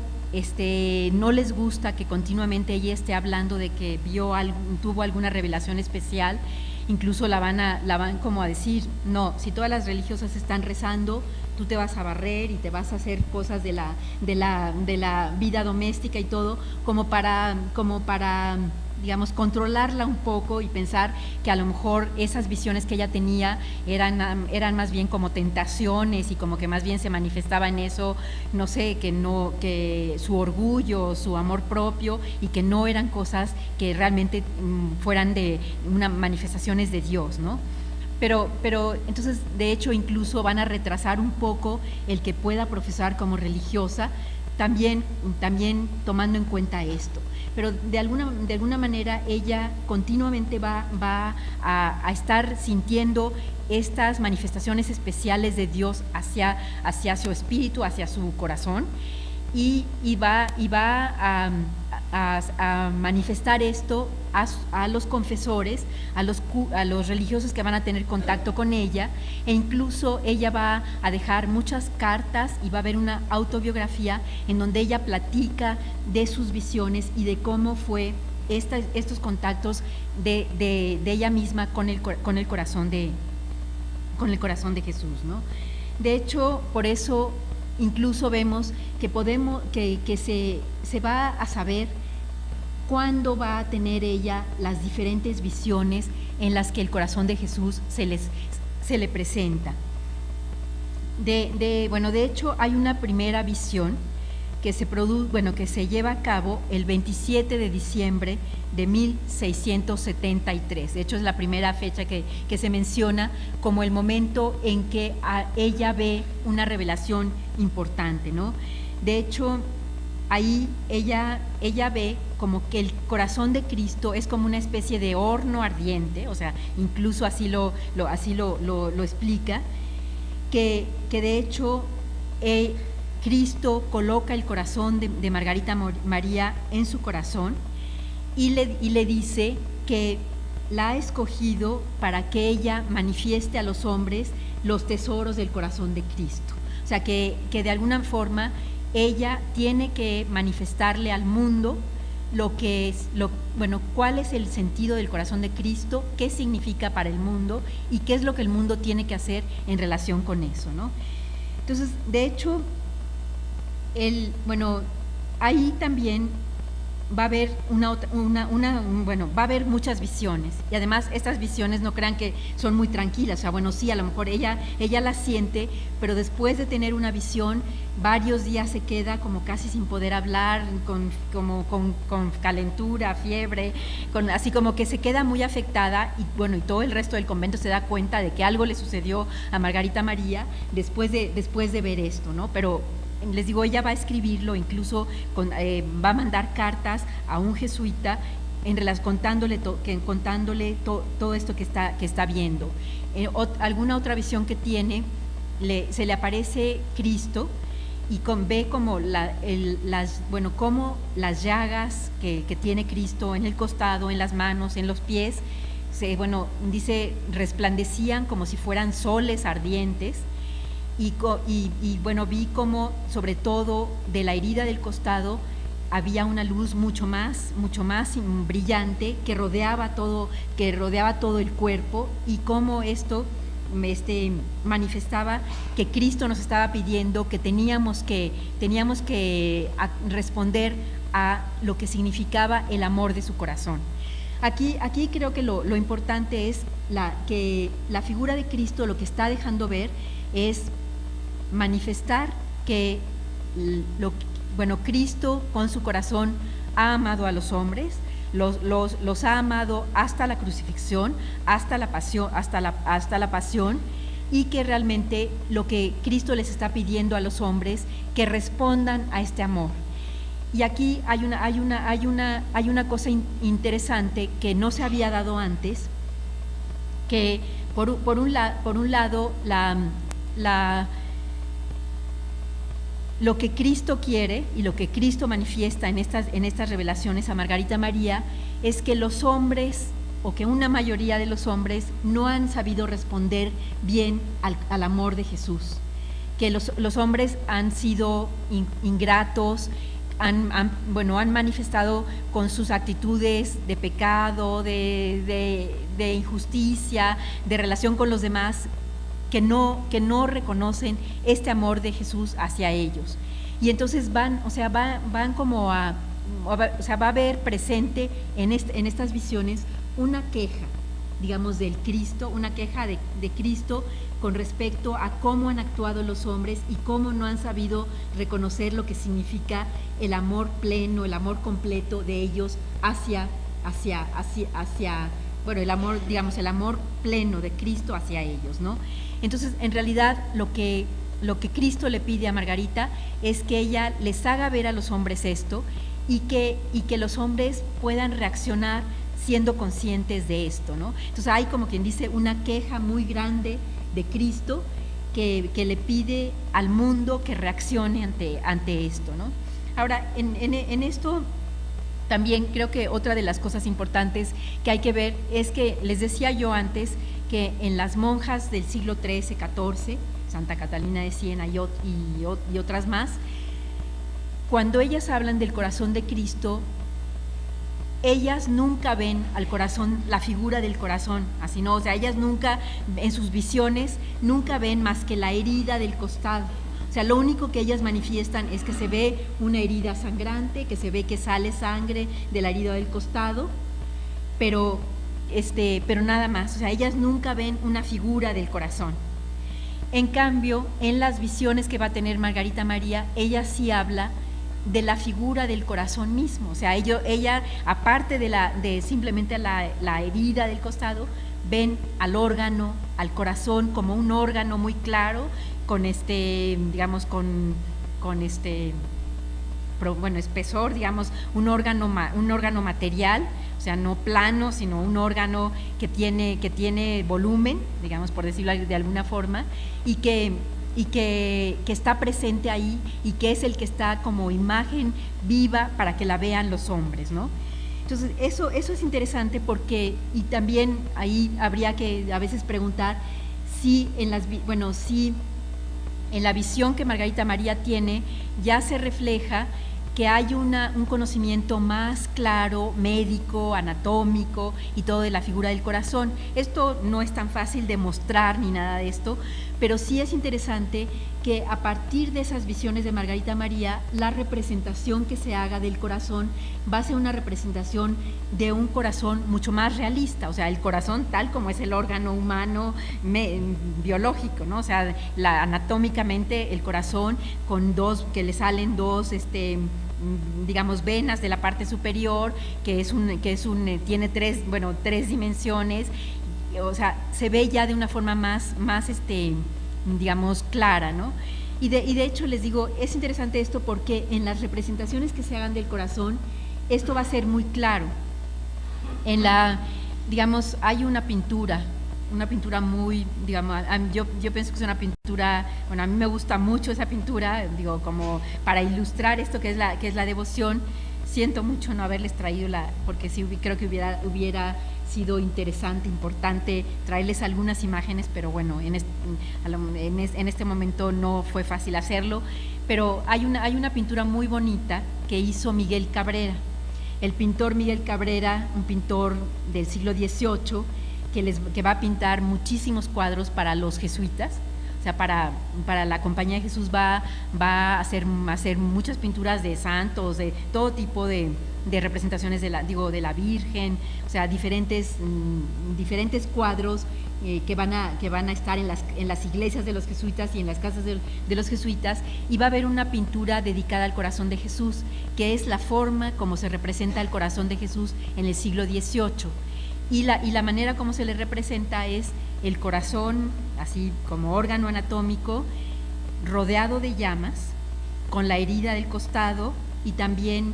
S2: no les gusta que continuamente ella esté hablando de que tuvo alguna revelación especial. Incluso la van como a decir, no, si todas las religiosas están rezando, tú te vas a barrer y te vas a hacer cosas de la vida doméstica y todo, como para digamos, controlarla un poco y pensar que a lo mejor esas visiones que ella tenía eran más bien como tentaciones, y como que más bien se manifestaba en eso, no sé, que su orgullo, su amor propio, y que no eran cosas que realmente fueran de manifestaciones de Dios, ¿no? Pero entonces, de hecho, incluso van a retrasar un poco el que pueda profesar como religiosa, también tomando en cuenta esto. Pero de alguna manera ella continuamente va a estar sintiendo estas manifestaciones especiales de Dios hacia su espíritu, hacia su corazón, y va a manifestar esto a los confesores, a los religiosos que van a tener contacto con ella, e incluso ella va a dejar muchas cartas, y va a haber una autobiografía en donde ella platica de sus visiones y de cómo fue estos contactos de ella misma con el corazón de Jesús, ¿no? De hecho, por eso incluso vemos que se va a saber cuándo va a tener ella las diferentes visiones en las que el corazón de Jesús se le presenta. De hecho, hay una primera visión que se lleva a cabo el 27 de diciembre de 1673. De hecho, es la primera fecha que se menciona como el momento en que ella ve una revelación importante, ¿no? De hecho, ahí ella ve como que el corazón de Cristo es como una especie de horno ardiente, o sea, incluso así lo explica, que de hecho Cristo coloca el corazón de Margarita María en su corazón y le dice que la ha escogido para que ella manifieste a los hombres los tesoros del corazón de Cristo. O sea, que de alguna forma ella tiene que manifestarle al mundo cuál es el sentido del corazón de Cristo, qué significa para el mundo y qué es lo que el mundo tiene que hacer en relación con eso, ¿no? Entonces, de hecho, ahí también va a haber va a haber muchas visiones, y además estas visiones no crean que son muy tranquilas, o sea, sí, a lo mejor ella las siente, pero después de tener una visión, varios días se queda como casi sin poder hablar, con calentura, fiebre, así como que se queda muy afectada, y todo el resto del convento se da cuenta de que algo le sucedió a Margarita María después de ver esto, ¿no? Pero les digo, ella va a escribirlo, incluso va a mandar cartas a un jesuita contándole todo esto que está viendo. Alguna otra visión que tiene, se le aparece Cristo y ve como como las llagas que tiene Cristo en el costado, en las manos, en los pies, dice, resplandecían como si fueran soles ardientes. Y vi como sobre todo de la herida del costado había una luz mucho más brillante que rodeaba todo el cuerpo, y cómo esto manifestaba que Cristo nos estaba pidiendo que teníamos que responder a lo que significaba el amor de su corazón. Aquí creo que lo importante es que la figura de Cristo lo que está dejando ver es manifestar que Cristo con su corazón ha amado a los hombres, los ha amado hasta la crucifixión, hasta la pasión, y que realmente lo que Cristo les está pidiendo a los hombres, que respondan a este amor. Y aquí hay una cosa interesante que no se había dado antes, que por un lado lo que Cristo quiere y lo que Cristo manifiesta en estas revelaciones a Margarita María es que los hombres, o que una mayoría de los hombres, no han sabido responder bien al amor de Jesús, que los hombres han sido ingratos, han manifestado con sus actitudes de pecado, de injusticia, de relación con los demás, que no reconocen este amor de Jesús hacia ellos. Y entonces va a haber presente en estas visiones una queja, digamos, del Cristo, una queja de Cristo con respecto a cómo han actuado los hombres y cómo no han sabido reconocer lo que significa el amor pleno, el amor completo de ellos hacia el amor, digamos, el amor pleno de Cristo hacia ellos, ¿no? Entonces, en realidad, lo que Cristo le pide a Margarita es que ella les haga ver a los hombres esto, y que los hombres puedan reaccionar siendo conscientes de esto, ¿no? Entonces, hay, como quien dice, una queja muy grande de Cristo que le pide al mundo que reaccione ante esto, ¿no? Ahora, en esto también creo que otra de las cosas importantes que hay que ver es que, les decía yo antes, que en las monjas del siglo XIII, XIV, Santa Catalina de Siena y otras más, cuando ellas hablan del corazón de Cristo, ellas nunca ven al corazón, la figura del corazón, así, ¿no? O sea, ellas nunca, en sus visiones, nunca ven más que la herida del costado. O sea, lo único que ellas manifiestan es que se ve una herida sangrante, que se ve que sale sangre de la herida del costado, pero nada más. O sea, ellas nunca ven una figura del corazón. En cambio, en las visiones que va a tener Margarita María, ella sí habla de la figura del corazón mismo. O sea, ella aparte de simplemente la herida del costado, ven al órgano, al corazón como un órgano muy claro, con digamos, con espesor, digamos, un órgano material, o sea, no plano, sino un órgano que tiene volumen, digamos, por decirlo de alguna forma, y que está presente ahí, y que es el que está como imagen viva para que la vean los hombres, ¿no? Entonces, eso es interesante porque, y también ahí habría que a veces preguntar si en la visión que Margarita María tiene ya se refleja que hay un conocimiento más claro, médico, anatómico y todo de la figura del corazón. Esto no es tan fácil de mostrar ni nada de esto, pero sí es interesante que a partir de esas visiones de Margarita María, la representación que se haga del corazón va a ser una representación de un corazón mucho más realista, o sea, el corazón tal como es el órgano humano biológico, ¿no? O sea, anatómicamente el corazón con que le salen dos, digamos, venas de la parte superior, tiene tres dimensiones, o sea, se ve ya de una forma más digamos, clara, ¿no? Y de hecho les digo, es interesante esto porque en las representaciones que se hagan del corazón, esto va a ser muy claro. Digamos, hay una pintura muy, digamos, yo pienso que es una pintura, bueno, a mí me gusta mucho esa pintura, digo, como para ilustrar esto que es la devoción. Siento mucho no haberles traído porque sí creo que hubiera sido interesante, importante traerles algunas imágenes, pero bueno, en este momento no fue fácil hacerlo, pero hay una pintura muy bonita que hizo Miguel Cabrera. El pintor Miguel Cabrera, un pintor del siglo XVIII, que va a pintar muchísimos cuadros para los jesuitas, o sea, para la Compañía de Jesús va a hacer muchas pinturas de santos, de todo tipo de representaciones de la Virgen, o sea, diferentes cuadros que van a estar en las iglesias de los jesuitas y en las casas de los jesuitas, y va a haber una pintura dedicada al corazón de Jesús, que es la forma como se representa el corazón de Jesús en el siglo XVIII. Y la manera como se le representa es el corazón, así como órgano anatómico, rodeado de llamas, con la herida del costado y también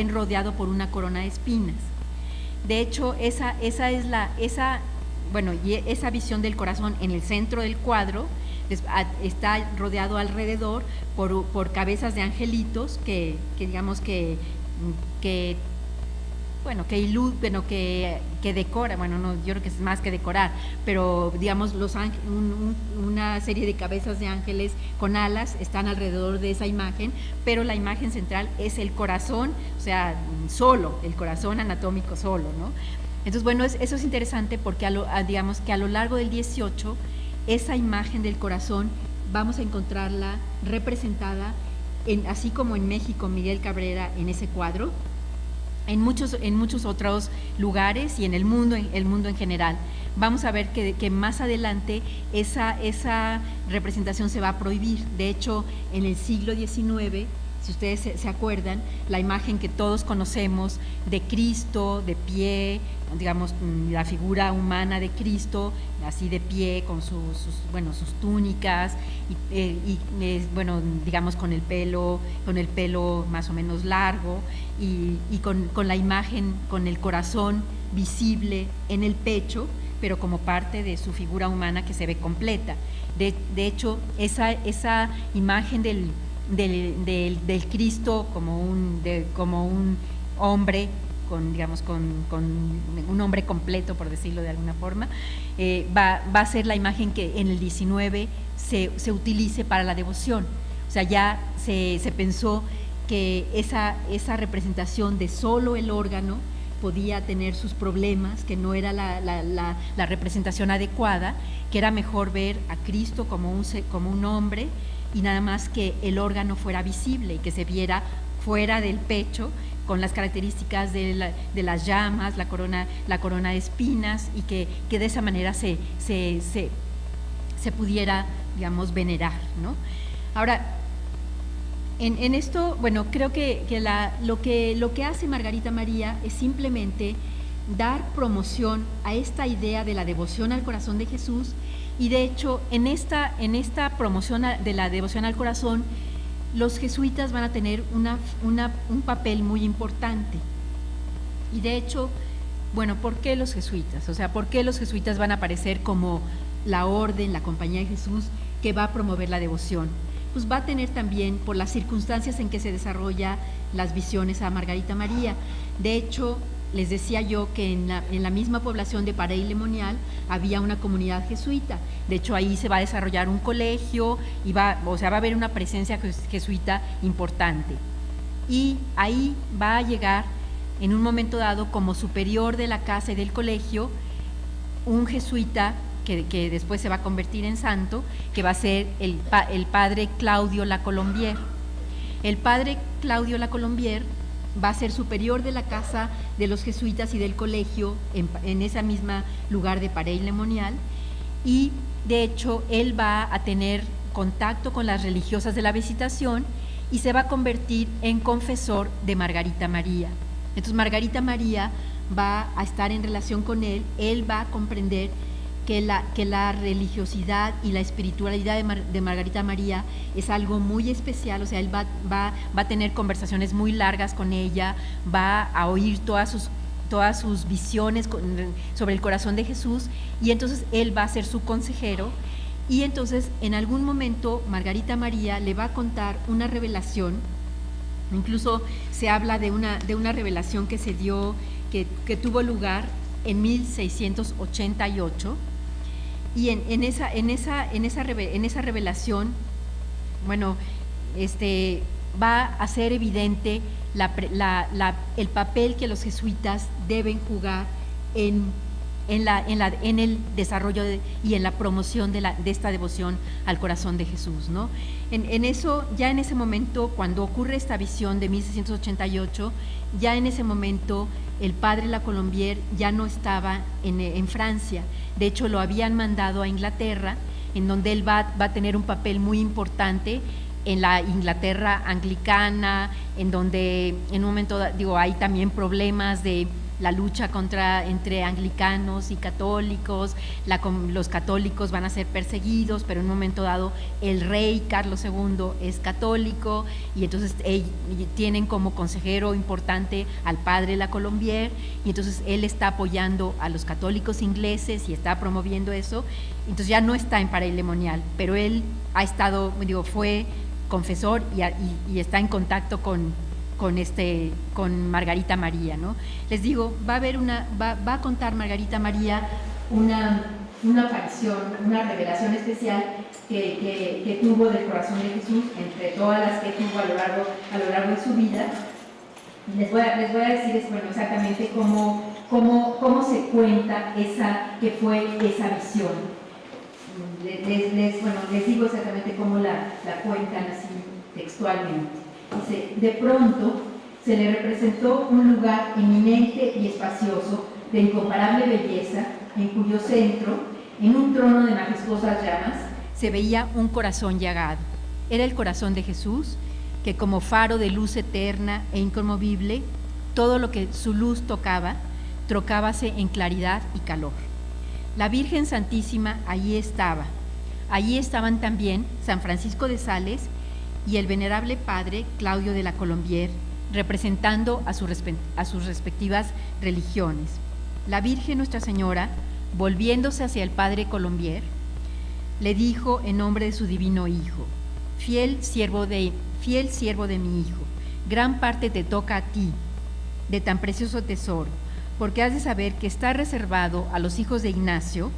S2: rodeado por una corona de espinas. De hecho, esa visión del corazón en el centro del cuadro está rodeado alrededor por cabezas de angelitos que digamos que decora, bueno, no, yo creo que es más que decorar, pero digamos una serie de cabezas de ángeles con alas están alrededor de esa imagen, pero la imagen central es el corazón, o sea, solo, el corazón anatómico solo, ¿no? Entonces, bueno, eso es interesante porque digamos que a lo largo del 18, esa imagen del corazón vamos a encontrarla representada, así como en México Miguel Cabrera en ese cuadro, en muchos otros lugares y en el mundo en general. Vamos a ver que más adelante esa representación se va a prohibir. De hecho, en el siglo XIX, si ustedes se acuerdan, la imagen que todos conocemos de Cristo de pie, digamos, la figura humana de Cristo, así de pie, con sus túnicas, digamos, con el pelo más o menos largo, y con la imagen, con el corazón visible en el pecho, pero como parte de su figura humana que se ve completa. De hecho, esa imagen del Cristo como un hombre, con un hombre completo, por decirlo de alguna forma, va a ser la imagen que en el 19 se utilice para la devoción. O sea, ya se pensó que esa representación de solo el órgano podía tener sus problemas, que no era la representación adecuada, que era mejor ver a Cristo como un hombre y nada más que el órgano fuera visible y que se viera fuera del pecho, con las características de las llamas, la corona de espinas, y que de esa manera se pudiera, digamos, venerar, ¿no? Ahora, en esto, bueno, creo que lo que hace Margarita María es simplemente dar promoción a esta idea de la devoción al corazón de Jesús, y de hecho en esta promoción de la devoción al corazón, los jesuitas van a tener un papel muy importante. Y de hecho, bueno, ¿por qué los jesuitas? O sea, ¿por qué los jesuitas van a aparecer como la orden, la Compañía de Jesús que va a promover la devoción? Pues va a tener también, por las circunstancias en que se desarrolla las visiones a Margarita María. De hecho, les decía yo que en la misma población de Paray-le-Monial había una comunidad jesuita. De hecho, ahí se va a desarrollar un colegio y va a haber una presencia jesuita importante. Y ahí va a llegar, en un momento dado, como superior de la casa y del colegio, un jesuita que después se va a convertir en santo, que va a ser el padre Claudio La Colombier. El padre Claudio La Colombier va a ser superior de la casa de los jesuitas y del colegio en ese mismo lugar de Paray-le-Monial, y de hecho él va a tener contacto con las religiosas de la Visitación y se va a convertir en confesor de Margarita María. Entonces Margarita María va a estar en relación con él va a comprender que la religiosidad y la espiritualidad de Margarita María es algo muy especial. O sea, él va a tener conversaciones muy largas con ella, va a oír todas sus visiones sobre el corazón de Jesús, y entonces él va a ser su consejero. Y entonces en algún momento Margarita María le va a contar una revelación. Incluso se habla de una revelación que se dio, que tuvo lugar en 1688, y en esa revelación, bueno, va a ser evidente el papel que los jesuitas deben jugar en el desarrollo y en la promoción de esta devoción al corazón de Jesús, ¿no? Ya en ese momento, cuando ocurre esta visión de 1688, ya en ese momento el padre La Colombier ya no estaba en Francia. De hecho, lo habían mandado a Inglaterra, en donde él va a tener un papel muy importante en la Inglaterra anglicana, en donde en un momento, hay también problemas de la lucha entre anglicanos y católicos. Los católicos van a ser perseguidos, pero en un momento dado el rey Carlos II es católico, y entonces tienen como consejero importante al padre La Colombier, y entonces él está apoyando a los católicos ingleses y está promoviendo eso. Entonces ya no está en Paray-le-Monial, pero él ha estado, fue confesor y está en contacto con Margarita María, ¿no? Les digo, va a contar Margarita María una aparición, una revelación especial que tuvo del corazón de Jesús, entre todas las que tuvo a lo largo de su vida. Les voy a decir exactamente cómo se cuenta que fue esa visión. Les digo exactamente cómo la cuentan así textualmente. Dice: de pronto se le representó un lugar eminente y espacioso, de incomparable belleza, en cuyo centro, en un trono de majestuosas llamas, se veía un corazón llagado. Era el corazón de Jesús, que como faro de luz eterna e inconmovible, todo lo que su luz tocaba, trocábase en claridad y calor. La Virgen Santísima allí estaba. Allí estaban también San Francisco de Sales y el venerable padre Claudio de La Colombier, representando a sus respectivas religiones. La Virgen Nuestra Señora, volviéndose hacia el padre Colombier, le dijo en nombre de su divino Hijo: fiel siervo de mi Hijo, gran parte te toca a ti, de tan precioso tesoro, porque has de saber que está reservado a los hijos de Ignacio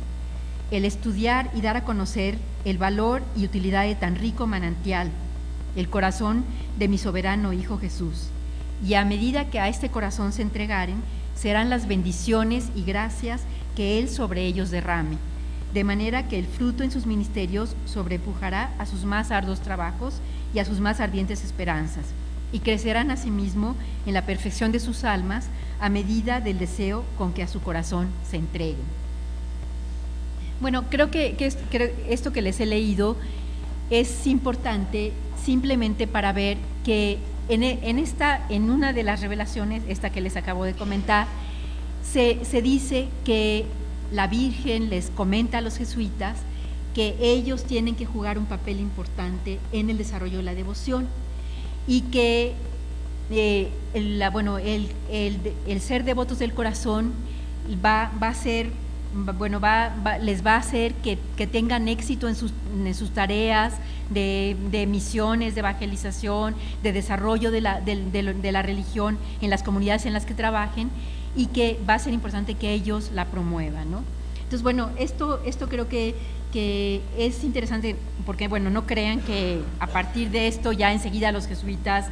S2: el estudiar y dar a conocer el valor y utilidad de tan rico manantial, el corazón de mi soberano Hijo Jesús. Y a medida que a este corazón se entregaren, serán las bendiciones y gracias que Él sobre ellos derrame, de manera que el fruto en sus ministerios sobrepujará a sus más arduos trabajos y a sus más ardientes esperanzas, y crecerán asimismo en la perfección de sus almas a medida del deseo con que a su corazón se entreguen. Bueno, creo que esto que les he leído es importante simplemente para ver que en una de las revelaciones, esta que les acabo de comentar, se dice que la Virgen les comenta a los jesuitas que ellos tienen que jugar un papel importante en el desarrollo de la devoción y que el ser devotos del corazón les va a hacer que tengan éxito en sus tareas de misiones, de evangelización, de desarrollo de la religión en las comunidades en las que trabajen, y que va a ser importante que ellos la promuevan, ¿no? Entonces, bueno, esto creo que es interesante porque, bueno, no crean que a partir de esto ya enseguida los jesuitas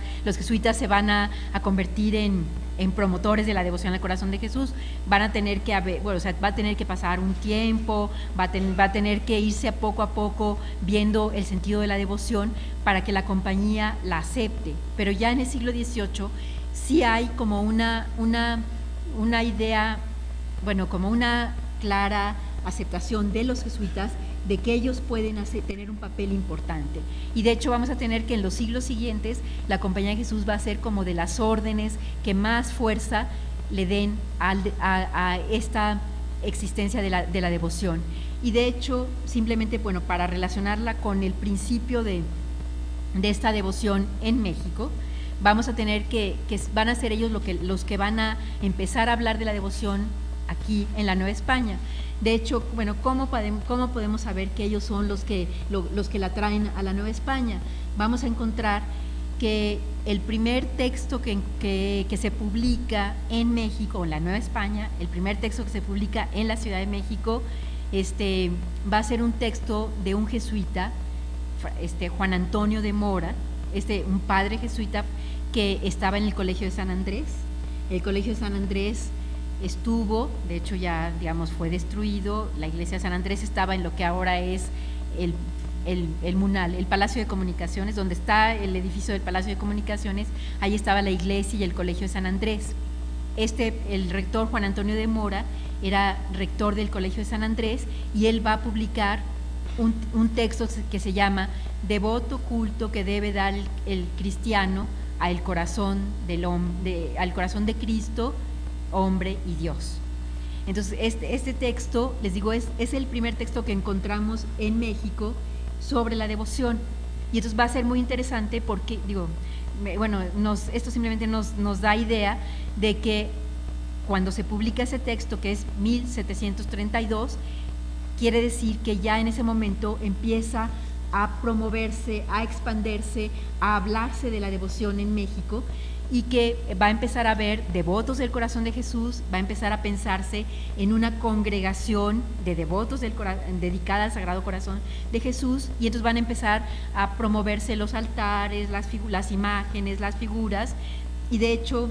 S2: se van a convertir en promotores de la devoción al corazón de Jesús. Van a tener que va a tener que pasar un tiempo, va a tener que irse poco a poco viendo el sentido de la devoción para que la compañía la acepte. Pero ya en el siglo XVIII sí hay como una idea, como una clara aceptación de los jesuitas de que ellos pueden tener un papel importante. Y de hecho vamos a tener que en los siglos siguientes la Compañía de Jesús va a ser como de las órdenes que más fuerza le den a esta existencia de la devoción. Y de hecho, simplemente, para relacionarla con el principio de esta devoción en México, vamos a tener que van a ser ellos los que van a empezar a hablar de la devoción aquí en la Nueva España. De hecho, ¿cómo podemos saber que ellos son los que la traen a la Nueva España? Vamos a encontrar que el primer texto que se publica en México, en la Nueva España, el primer texto que se publica en la Ciudad de México, va a ser un texto de un jesuita, Juan Antonio de Mora, un padre jesuita que estaba en el Colegio de San Andrés. El Colegio de San Andrés estuvo, de hecho ya fue destruido. La iglesia de San Andrés estaba en lo que ahora es el Munal, el Palacio de Comunicaciones, donde está el edificio del Palacio de Comunicaciones. Ahí estaba la iglesia y el Colegio de San Andrés. El rector Juan Antonio de Mora era rector del Colegio de San Andrés, y él va a publicar un texto que se llama Devoto culto que debe dar el cristiano al corazón al corazón de Cristo, hombre y Dios. Entonces, este texto, les digo, es el primer texto que encontramos en México sobre la devoción. Y entonces va a ser muy interesante porque, esto simplemente nos da idea de que cuando se publica ese texto, que es 1732, quiere decir que ya en ese momento empieza a promoverse, a expandirse, a hablarse de la devoción en México, y que va a empezar a haber devotos del corazón de Jesús, va a empezar a pensarse en una congregación de devotos dedicada al Sagrado Corazón de Jesús, y entonces van a empezar a promoverse los altares, las imágenes, las figuras. Y de hecho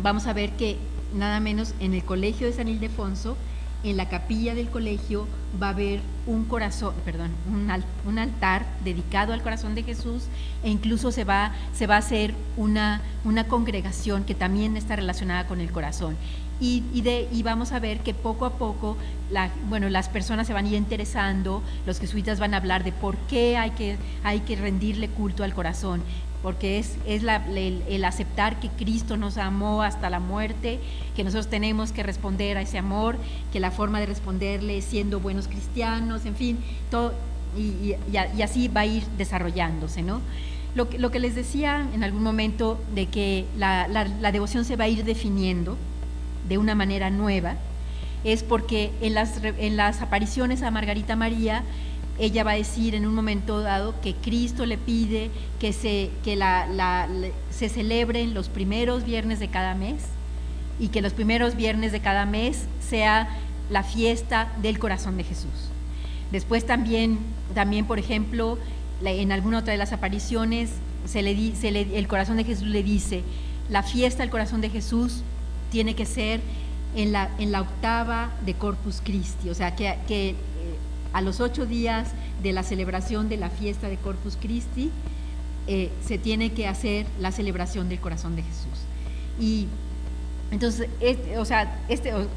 S2: vamos a ver que nada menos en el Colegio de San Ildefonso, en la capilla del colegio, va a haber un altar dedicado al corazón de Jesús, e incluso se va a hacer una congregación que también está relacionada con el corazón. Y vamos a ver que poco a poco las personas se van a ir interesando. Los jesuitas van a hablar de por qué hay que rendirle culto al corazón, porque es el aceptar que Cristo nos amó hasta la muerte, que nosotros tenemos que responder a ese amor, que la forma de responderle es siendo buenos cristianos, en fin, todo, y así va a ir desarrollándose, ¿no? Lo que les decía en algún momento de que la devoción se va a ir definiendo de una manera nueva, es porque en las apariciones a Margarita María, ella va a decir en un momento dado que Cristo le pide que se celebren los primeros viernes de cada mes, y que los primeros viernes de cada mes sea la fiesta del corazón de Jesús. Después también por ejemplo, en alguna otra de las apariciones el corazón de Jesús le dice: la fiesta del corazón de Jesús tiene que ser en la octava de Corpus Christi, o sea, que a los 8 días de la celebración de la fiesta de Corpus Christi se tiene que hacer la celebración del corazón de Jesús. Y entonces,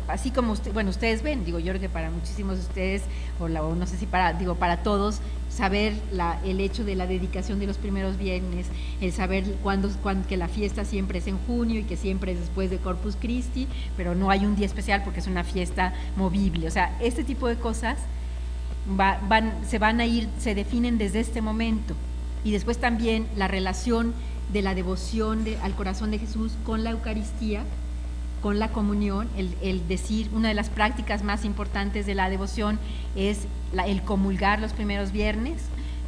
S2: así como ustedes ven, digo, yo creo que para muchísimos de ustedes, o no sé si para todos, saber el hecho de la dedicación de los primeros viernes, el saber cuándo que la fiesta siempre es en junio y que siempre es después de Corpus Christi, pero no hay un día especial porque es una fiesta movible. O sea, este tipo de cosas se definen desde este momento. Y después también la relación de la devoción al corazón de Jesús con la Eucaristía, con la comunión, el decir, una de las prácticas más importantes de la devoción es el comulgar los primeros viernes.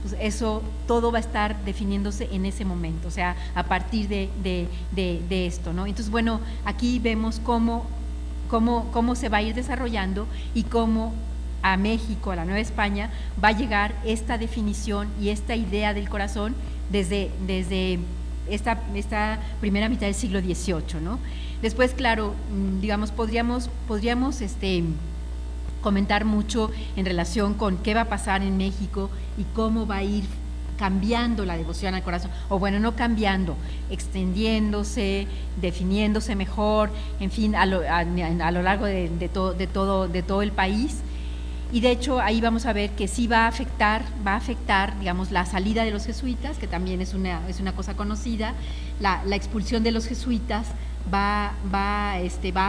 S2: Pues eso todo va a estar definiéndose en ese momento, o sea, a partir de esto, ¿no? Entonces, bueno, aquí vemos cómo se va a ir desarrollando y cómo a México, a la Nueva España, va a llegar esta definición y esta idea del corazón desde esta primera mitad del siglo XVIII, ¿no? Después, claro, digamos, podríamos comentar mucho en relación con qué va a pasar en México y cómo va a ir cambiando la devoción al corazón, o bueno, no cambiando, extendiéndose, definiéndose mejor, en fin, a lo largo de todo el país. Y de hecho ahí vamos a ver que sí va a afectar, digamos, la salida de los jesuitas, que también es una cosa conocida. La expulsión de los jesuitas va a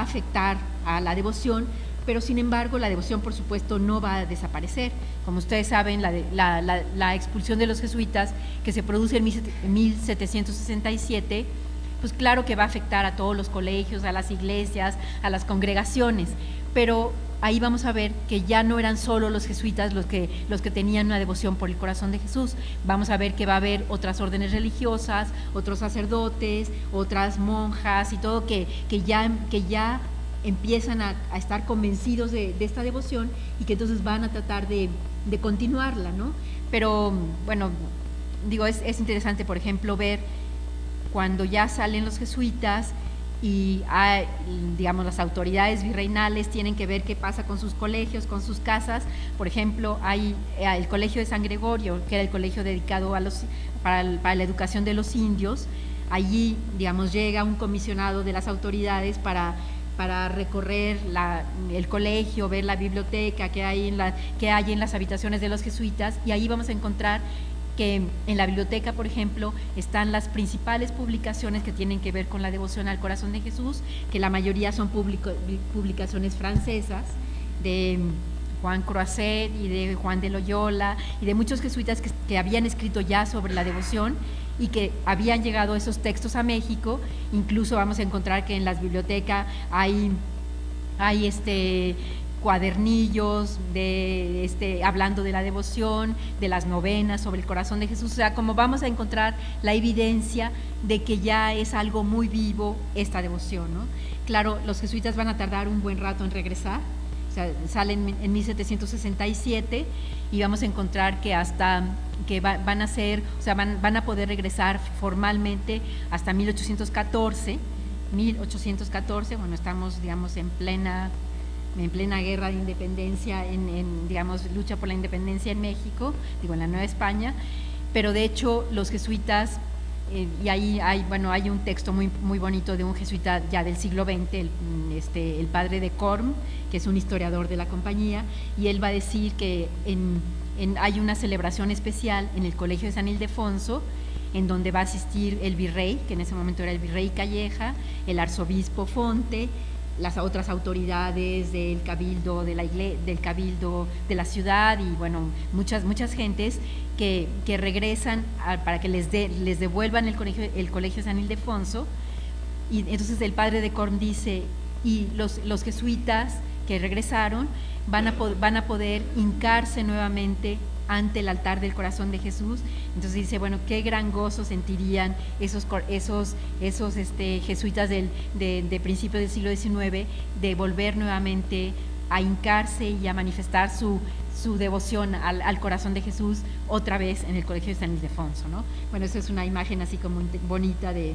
S2: afectar a la devoción, pero sin embargo la devoción, por supuesto, no va a desaparecer. Como ustedes saben, la expulsión de los jesuitas, que se produce en 1767, pues claro que va a afectar a todos los colegios, a las iglesias, a las congregaciones, pero ahí vamos a ver que ya no eran solo los jesuitas los que tenían una devoción por el corazón de Jesús. Vamos a ver que va a haber otras órdenes religiosas, otros sacerdotes, otras monjas y todo que ya empiezan a estar convencidos de esta devoción y que entonces van a tratar de continuarla, ¿no? Pero bueno, digo, es interesante, por ejemplo, ver cuando ya salen los jesuitas y digamos, las autoridades virreinales tienen que ver qué pasa con sus colegios, con sus casas. Por ejemplo, hay el colegio de San Gregorio, que era el colegio dedicado para la educación de los indios. Allí, digamos, llega un comisionado de las autoridades para recorrer el colegio, ver la biblioteca que hay en las habitaciones de los jesuitas, y ahí vamos a encontrar que en la biblioteca, por ejemplo, están las principales publicaciones que tienen que ver con la devoción al corazón de Jesús, que la mayoría son publicaciones francesas, de Juan Croiset y de Juan de Loyola y de muchos jesuitas que habían escrito ya sobre la devoción y que habían llegado esos textos a México. Incluso vamos a encontrar que en las bibliotecas hay cuadernillos hablando de la devoción, de las novenas sobre el corazón de Jesús. O sea, como vamos a encontrar la evidencia de que ya es algo muy vivo esta devoción, ¿no? Claro, los jesuitas van a tardar un buen rato en regresar. O sea, salen en 1767 y vamos a encontrar que van a poder regresar formalmente hasta 1814. Bueno, estamos, digamos, en plena guerra de independencia, digamos, lucha por la independencia en México, en la Nueva España, pero de hecho los jesuitas, y ahí hay un texto muy, muy bonito de un jesuita ya del siglo XX, el padre de Corm, que es un historiador de la compañía, y él va a decir que hay una celebración especial en el Colegio de San Ildefonso, en donde va a asistir el virrey, que en ese momento era el virrey Calleja, el arzobispo Fonte, las otras autoridades del cabildo del cabildo de la ciudad y bueno, muchas gentes que regresan para que les devuelvan el colegio San Ildefonso. Y entonces el padre de Corm dice, y los jesuitas que regresaron van a poder hincarse nuevamente ante el altar del corazón de Jesús. Entonces dice, bueno, qué gran gozo sentirían esos jesuitas de principios del siglo XIX de volver nuevamente a hincarse y a manifestar su devoción al corazón de Jesús otra vez en el Colegio de San Ildefonso, ¿no? Bueno, esa es una imagen así como bonita de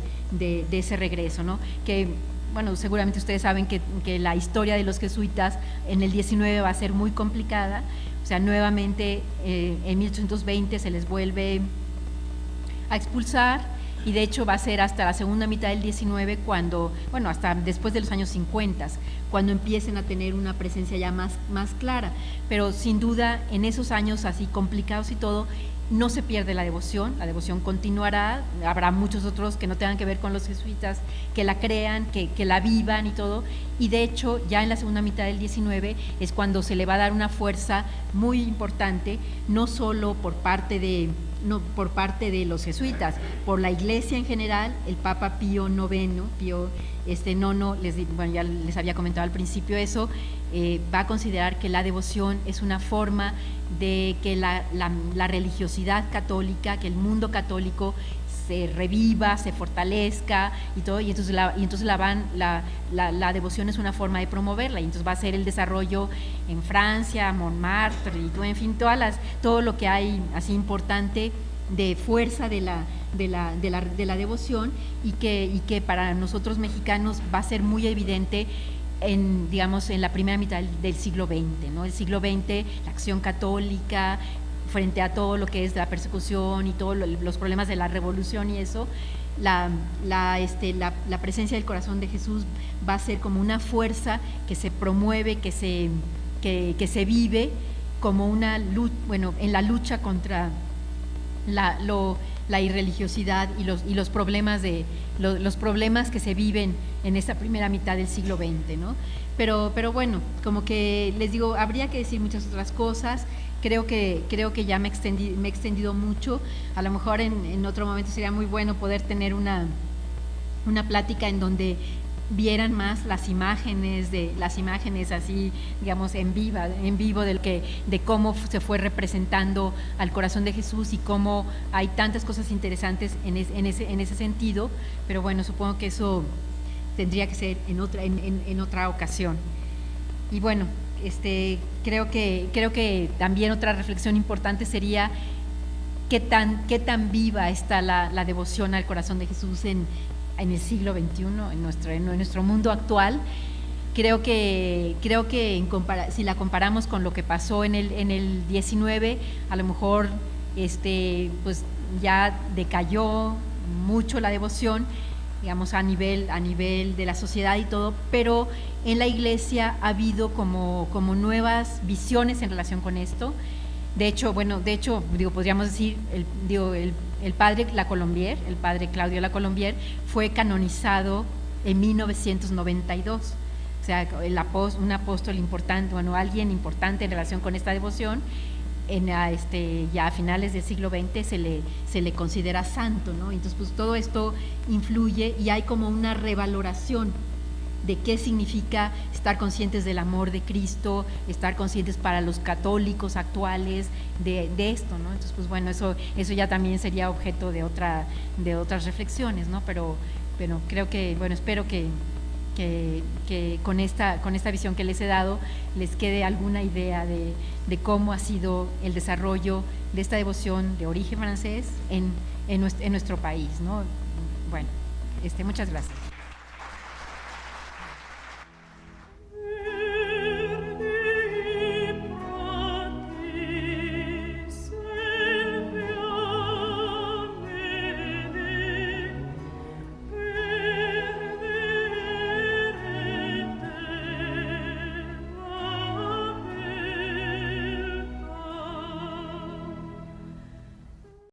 S2: ese regreso, ¿no? Que, bueno, seguramente ustedes saben que la historia de los jesuitas en el 19 va a ser muy complicada. O sea, nuevamente en 1820 se les vuelve a expulsar, y de hecho va a ser hasta la segunda mitad del 19 cuando, bueno, hasta después de los años 50, cuando empiecen a tener una presencia ya más clara. Pero sin duda, en esos años así complicados y todo, no se pierde la devoción continuará, habrá muchos otros que no tengan que ver con los jesuitas, que la crean, que la vivan y todo, y de hecho ya en la segunda mitad del 19 es cuando se le va a dar una fuerza muy importante, no solo por parte de los jesuitas, por la Iglesia en general. El Papa Pío IX, bueno, ya les había comentado al principio eso, va a considerar que la devoción es una forma de que la religiosidad católica, que el mundo católico se reviva, se fortalezca y todo, y entonces la devoción es una forma de promoverla, y entonces va a ser el desarrollo en Francia, Montmartre, y todo, en fin, todo lo que hay así importante de fuerza de la devoción, y que para nosotros mexicanos va a ser muy evidente en la primera mitad del siglo XX, ¿no? El siglo XX, la acción católica frente a todo lo que es la persecución y todos los problemas de la revolución y eso, la presencia del corazón de Jesús va a ser como una fuerza que se promueve, que se vive como una lucha, bueno, en la lucha contra la irreligiosidad y los problemas los problemas que se viven en esta primera mitad del siglo XX, ¿no? Pero bueno, como que les digo, habría que decir muchas otras cosas. Creo que ya me he extendido mucho. A lo mejor en otro momento sería muy bueno poder tener una plática en donde vieran más las imágenes así, digamos, en vivo de cómo se fue representando al corazón de Jesús, y cómo hay tantas cosas interesantes en ese sentido. Pero bueno, supongo que eso tendría que ser en otra ocasión. Y bueno, creo que también otra reflexión importante sería qué tan viva está la devoción al corazón de Jesús en el siglo XXI, en nuestro mundo actual. Creo que si la comparamos con lo que pasó en el 19, a lo mejor pues ya decayó mucho la devoción, digamos, a nivel de la sociedad y todo, pero en la Iglesia ha habido como nuevas visiones en relación con esto. De hecho, podríamos decir, el padre Lacolombier, el padre Claudio Lacolombier, fue canonizado en 1992. O sea, un apóstol importante, bueno, alguien importante en relación con esta devoción, ya a finales del siglo XX se le considera santo, ¿no? Entonces, pues todo esto influye, y hay como una revaloración de qué significa estar conscientes del amor de Cristo, estar conscientes para los católicos actuales de esto, ¿no? Entonces, pues bueno, eso ya también sería objeto de otras reflexiones, ¿no? Pero creo que, bueno, espero que con esta visión que les he dado les quede alguna idea de cómo ha sido el desarrollo de esta devoción de origen francés en nuestro país, ¿no? Bueno, muchas gracias.